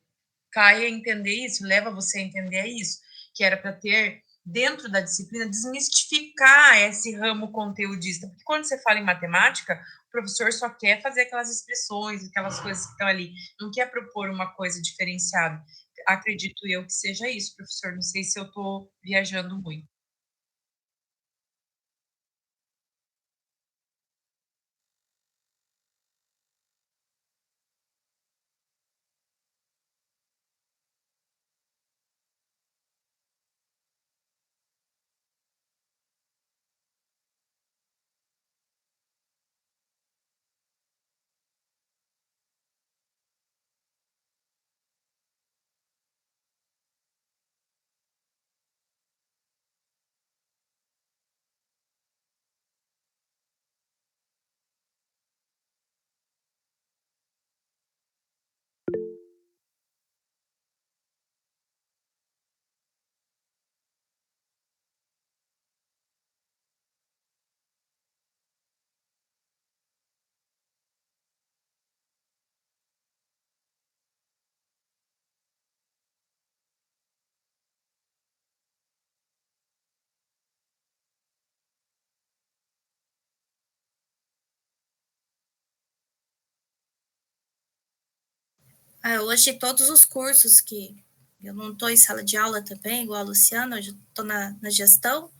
cai a entender isso, leva você a entender isso, que era para ter dentro da disciplina, desmistificar esse ramo conteudista, porque quando você fala em matemática, o professor só quer fazer aquelas expressões, aquelas coisas que estão ali, não quer propor uma coisa diferenciada. Acredito eu que seja isso, professor, não sei se eu estou viajando muito. Hoje, todos os cursos que eu não estou em sala de aula também, igual a Luciana, hoje estou na gestão,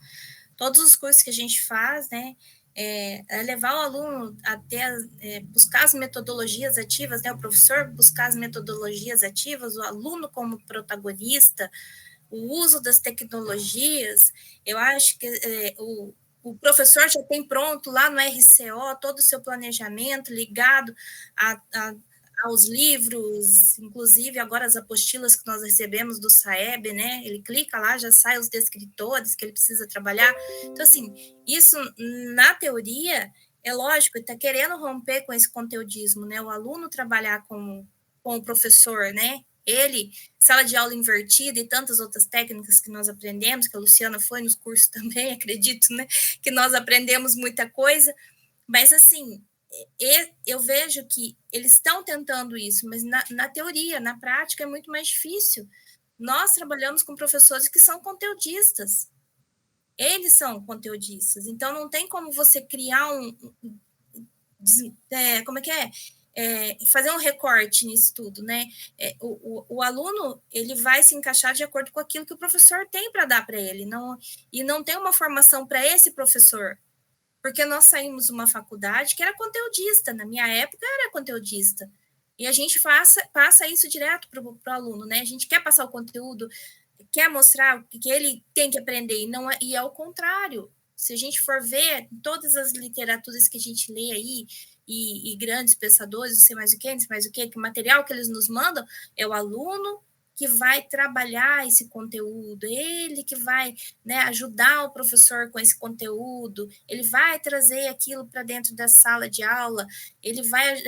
todos os cursos que a gente faz, né, é levar o aluno a ter, buscar as metodologias ativas, né, o professor buscar as metodologias ativas, o aluno como protagonista, o uso das tecnologias. Eu acho que o professor já tem pronto lá no RCO todo o seu planejamento ligado aos livros, inclusive agora as apostilas que nós recebemos do SAEB, né? Ele clica lá, já sai os descritores que ele precisa trabalhar. Então, assim, isso na teoria é lógico, está querendo romper com esse conteudismo, né? O aluno trabalhar com o professor, né? Ele, sala de aula invertida e tantas outras técnicas que nós aprendemos, que a Luciana foi nos cursos também, acredito, né? Que nós aprendemos muita coisa, mas assim, eu vejo que eles estão tentando isso, mas na teoria, na prática, é muito mais difícil. Nós trabalhamos com professores que são conteudistas. Eles são conteudistas. Então, não tem como você criar como é que é? Fazer um recorte nisso tudo, né? O aluno, ele vai se encaixar de acordo com aquilo que o professor tem para dar para ele, e não tem uma formação para esse professor. Porque nós saímos de uma faculdade que era conteudista, na minha época era conteudista, e a gente passa isso direto para o aluno, né? A gente quer passar o conteúdo, quer mostrar o que ele tem que aprender, e é o contrário. Se a gente for ver todas as literaturas que a gente lê aí, e grandes pensadores, não sei mais o que material que eles nos mandam, é o aluno que vai trabalhar esse conteúdo, ele que vai, né, ajudar o professor com esse conteúdo, ele vai trazer aquilo para dentro da sala de aula, ele vai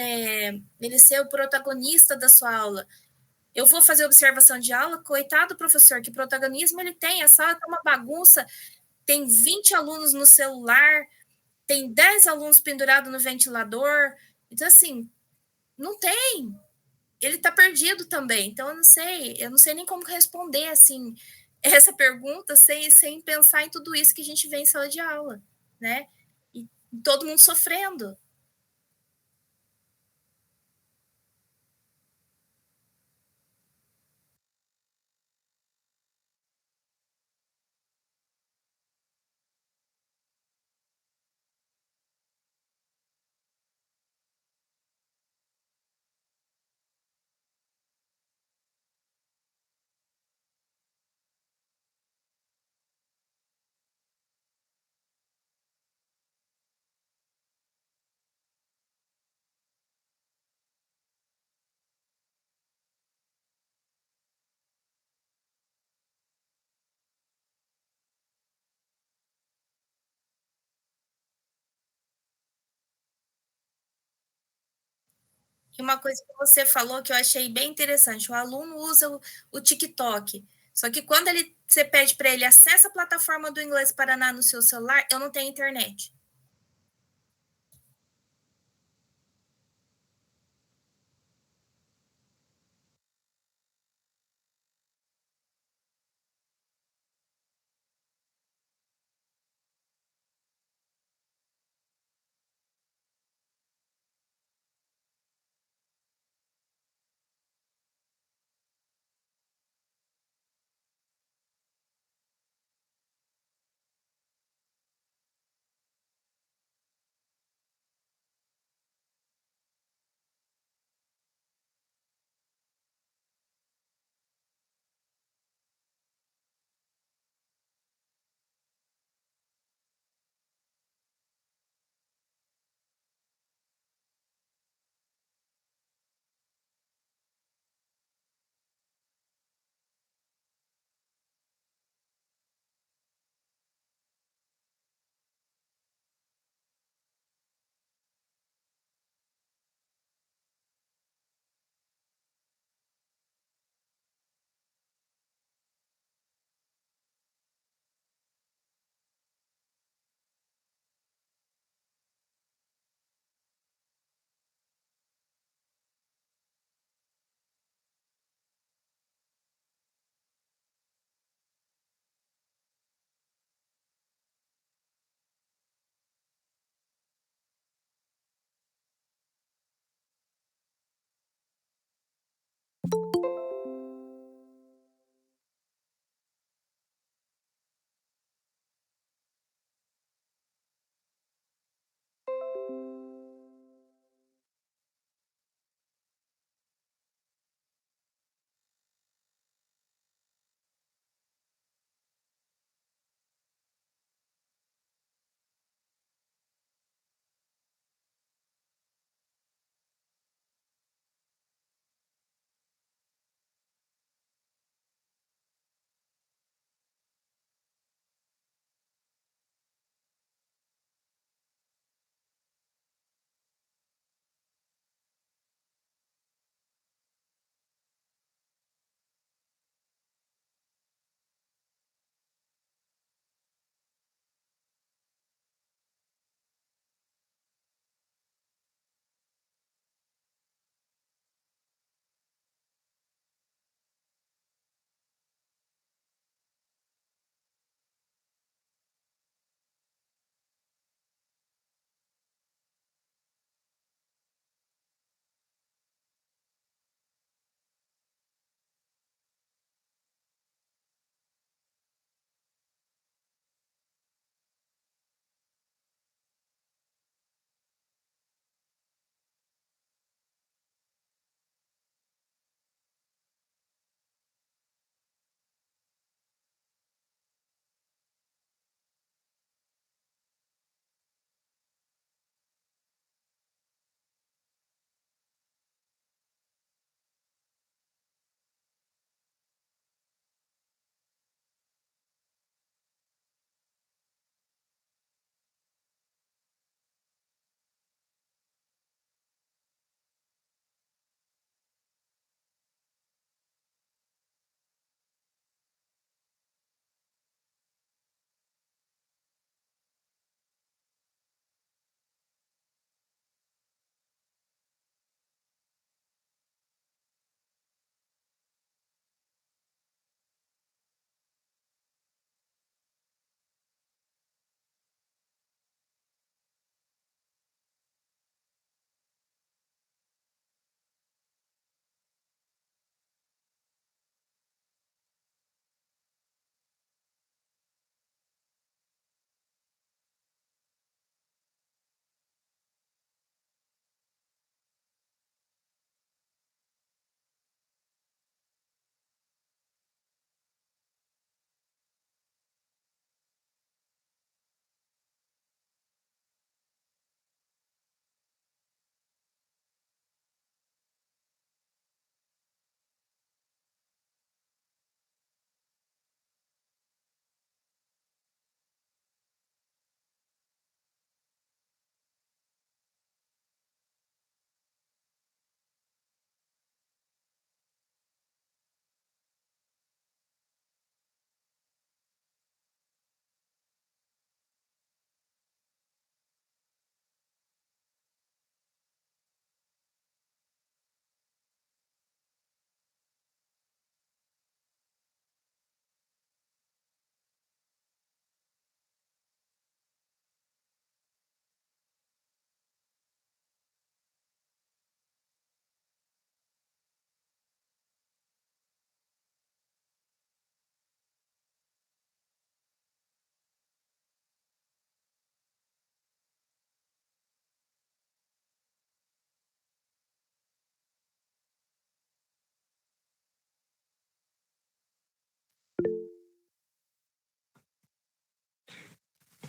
ele ser o protagonista da sua aula. Eu vou fazer observação de aula, coitado do professor, que protagonismo ele tem? A sala está uma bagunça, tem 20 alunos no celular, tem 10 alunos pendurados no ventilador, então assim, não tem. Ele está perdido também. Então, eu não sei nem como responder assim essa pergunta sem pensar em tudo isso que a gente vê em sala de aula, né? E todo mundo sofrendo. E uma coisa que você falou que eu achei bem interessante, o aluno usa o TikTok, só que quando você pede para ele acessa a plataforma do Inglês Paraná no seu celular, eu não tenho internet.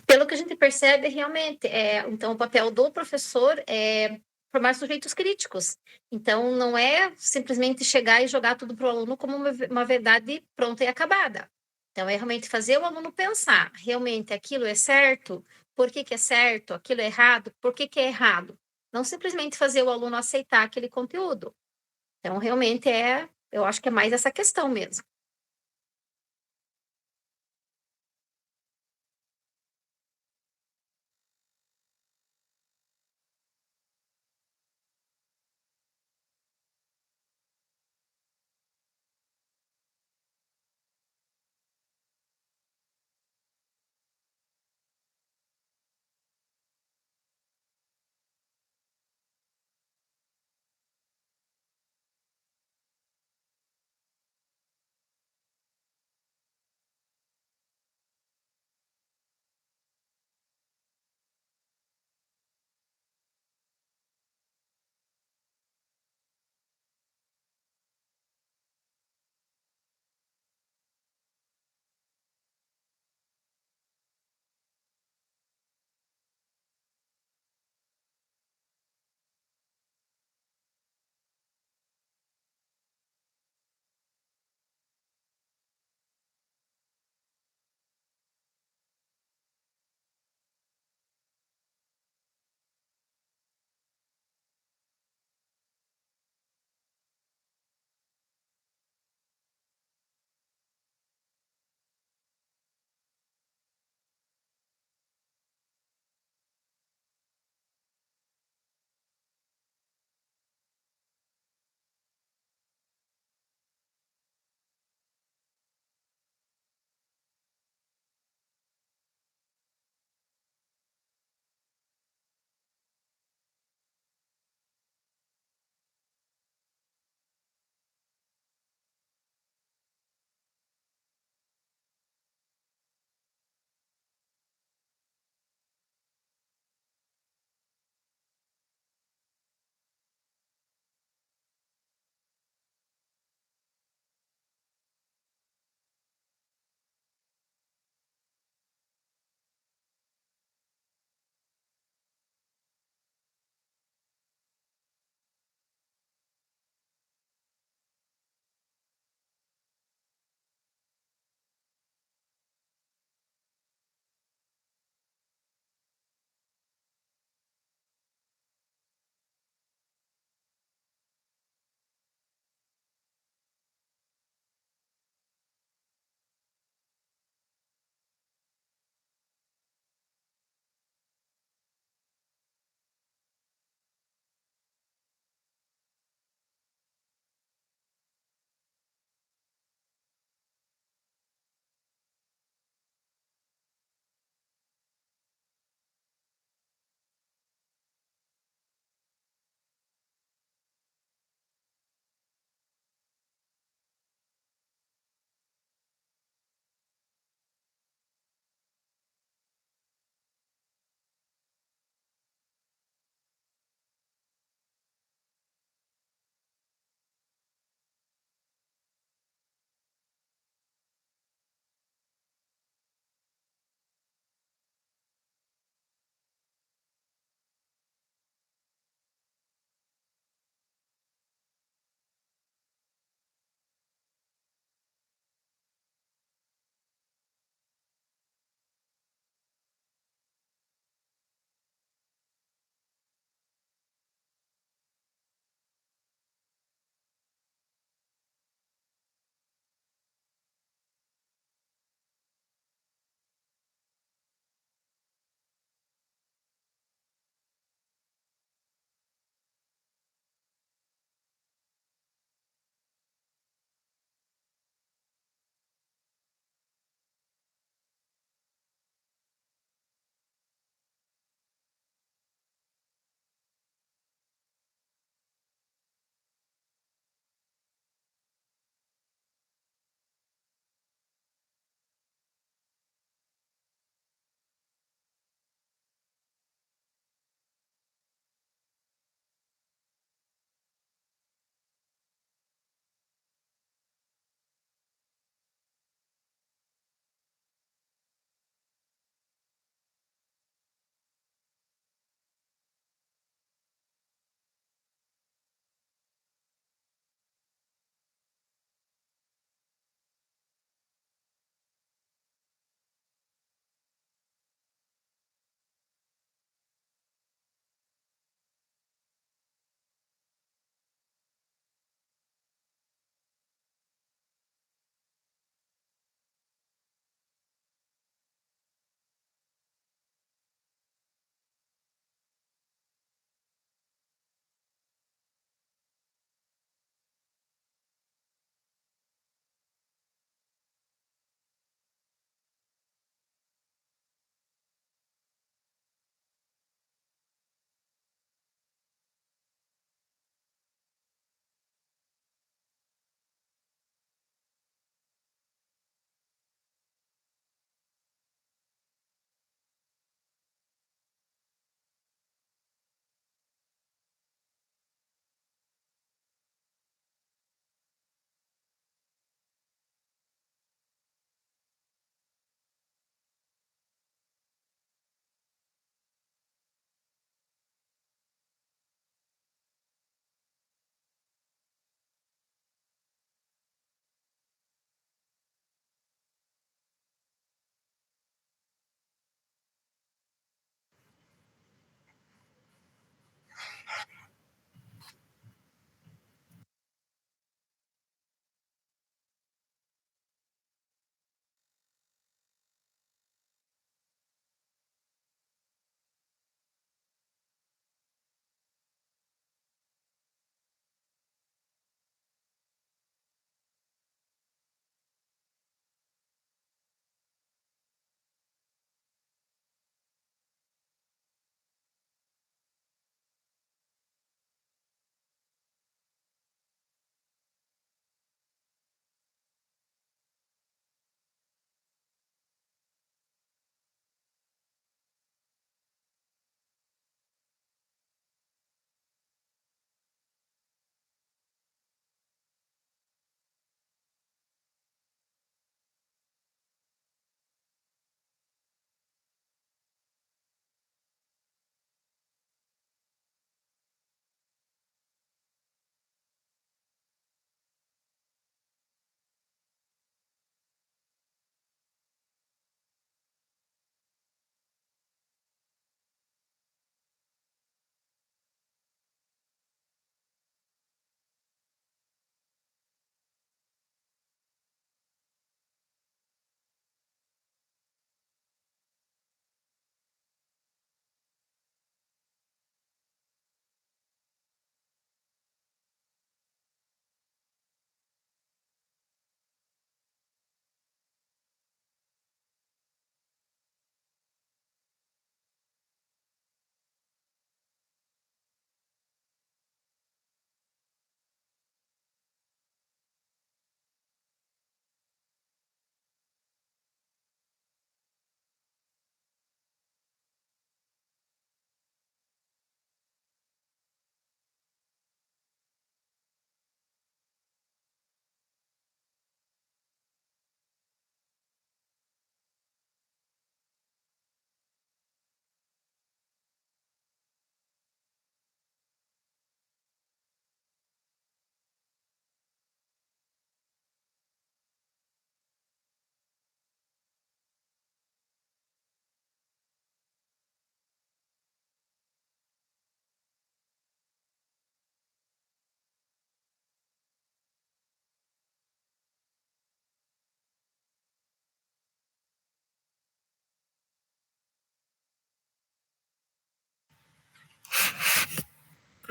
Pelo que a gente percebe, realmente, então o papel do professor é formar sujeitos críticos. Então, não é simplesmente chegar e jogar tudo para o aluno como uma verdade pronta e acabada. Então, é realmente fazer o aluno pensar, realmente aquilo é certo? Por que que é certo? Aquilo é errado? Por que que é errado? Não simplesmente fazer o aluno aceitar aquele conteúdo. Então, realmente eu acho que é mais essa questão mesmo.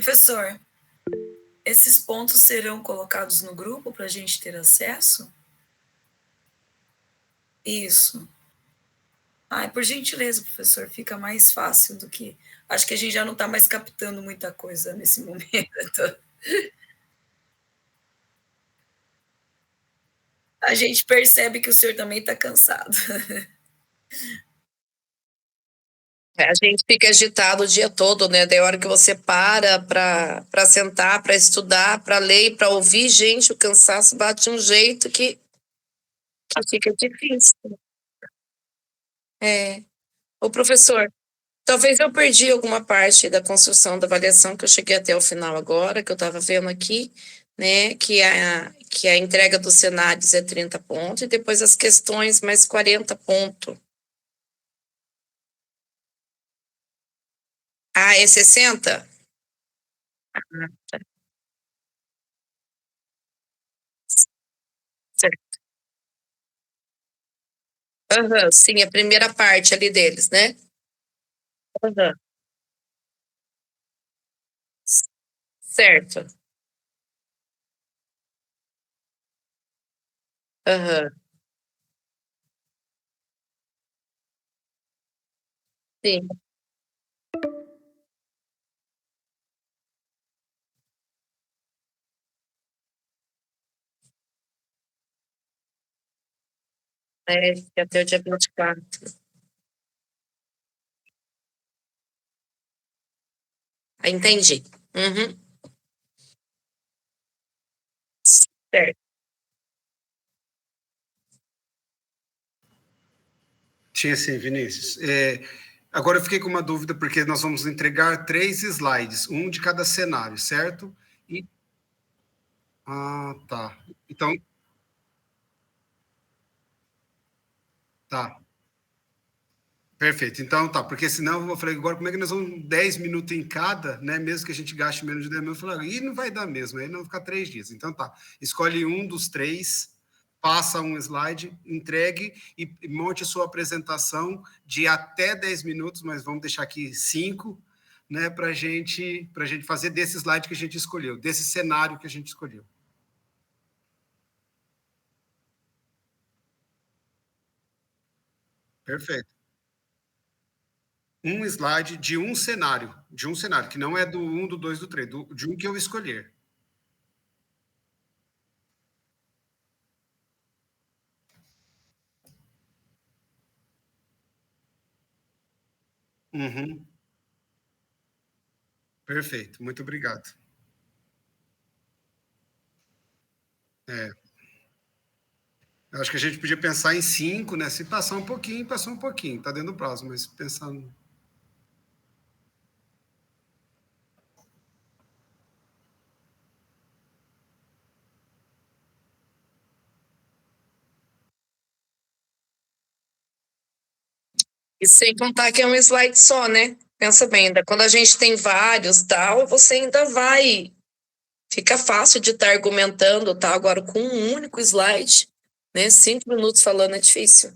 Professor, esses pontos serão colocados no grupo para a gente ter acesso? Isso. Ai, por gentileza, professor, fica mais fácil do que. Acho que a gente já não está mais captando muita coisa nesse momento. A gente percebe que o senhor também está cansado. A gente fica agitado o dia todo, né? Da hora que você para sentar, para estudar, para ler, para ouvir, gente, o cansaço bate um jeito que fica difícil. É. Ô, professor, talvez eu perdi alguma parte da construção da avaliação, que eu cheguei até o final agora, que eu estava vendo aqui, né? Que a entrega dos cenários é 30 pontos, e depois as questões mais 40 pontos. Ah, é 60? Certo. Aham, sim, a primeira parte ali deles, né? Aham. Certo. Aham. Sim. É, até o dia 24. Ah, entendi. Uhum. Certo. Tinha sim, Vinícius. Agora eu fiquei com uma dúvida, porque nós vamos entregar 3 slides, um de cada cenário, certo? E... Ah, tá. Então, tá. Perfeito. Então, tá. Porque senão eu falei, agora como é que nós vamos 10 minutos em cada, né? Mesmo que a gente gaste menos de 10 minutos, eu falei, e não vai dar mesmo, aí não vai ficar 3 dias. Então, tá. Escolhe um dos 3, passa um slide, entregue e monte a sua apresentação de até 10 minutos, mas vamos deixar aqui 5, né? Para gente fazer desse slide que a gente escolheu, desse cenário que a gente escolheu. Perfeito. Um slide de um cenário, que não é do 1, do 2, do 3, de um que eu escolher. Uhum. Perfeito, muito obrigado. É, acho que a gente podia pensar em 5, né? Se passar um pouquinho, passou um pouquinho, tá dentro do prazo, mas pensando. E sem contar que é um slide só, né? Pensa bem, ainda quando a gente tem vários, tal, você ainda vai. Fica fácil de estar argumentando, tá? Agora com um único slide, né? 5 minutos falando é difícil.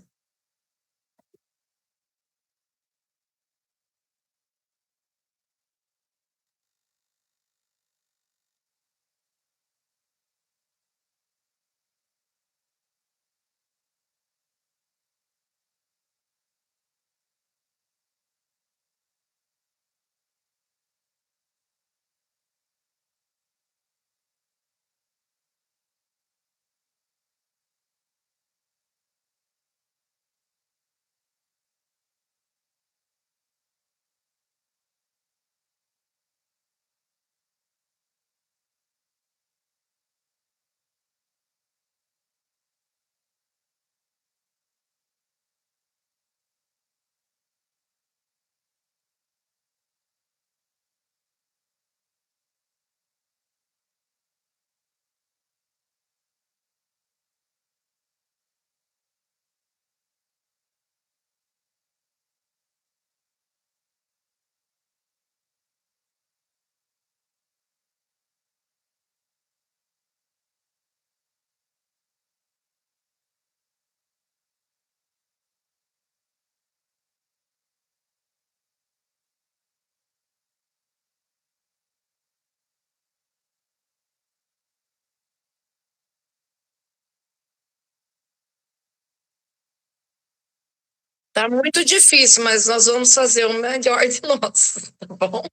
Tá muito difícil, mas nós vamos fazer o melhor de nós, tá bom?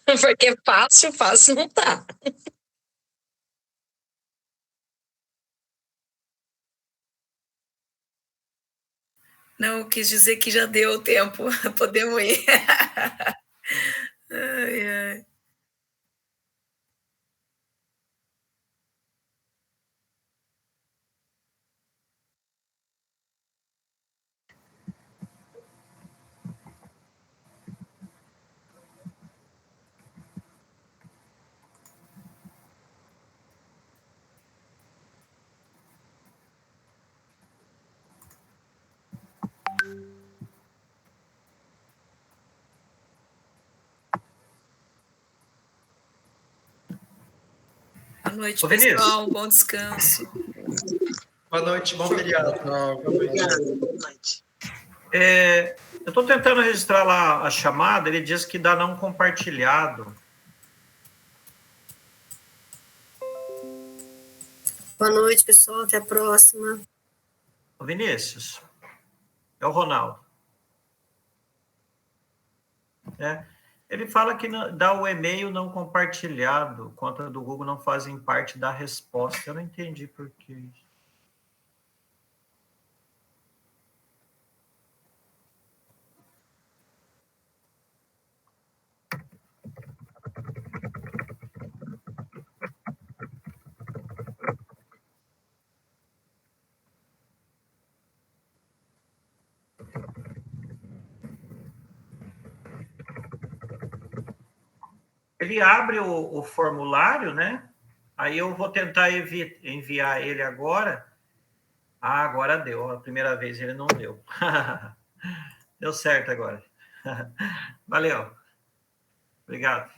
Porque fácil não tá. Não, quis dizer que já deu o tempo, podemos ir. Ai, ai. Boa noite, pessoal. Bom descanso. Boa noite, bom feriado. Obrigada, boa noite. Eu estou tentando registrar lá a chamada, ele diz que dá não compartilhado. Boa noite, pessoal. Até a próxima. Ô Vinícius, é o Ronaldo. Ele fala que dá o e-mail não compartilhado, conta do Google não fazem parte da resposta. Eu não entendi por quê. Ele abre o formulário, né? Aí eu vou tentar enviar ele agora. Ah, agora deu. A primeira vez ele não deu. Deu certo agora. Valeu. Obrigado.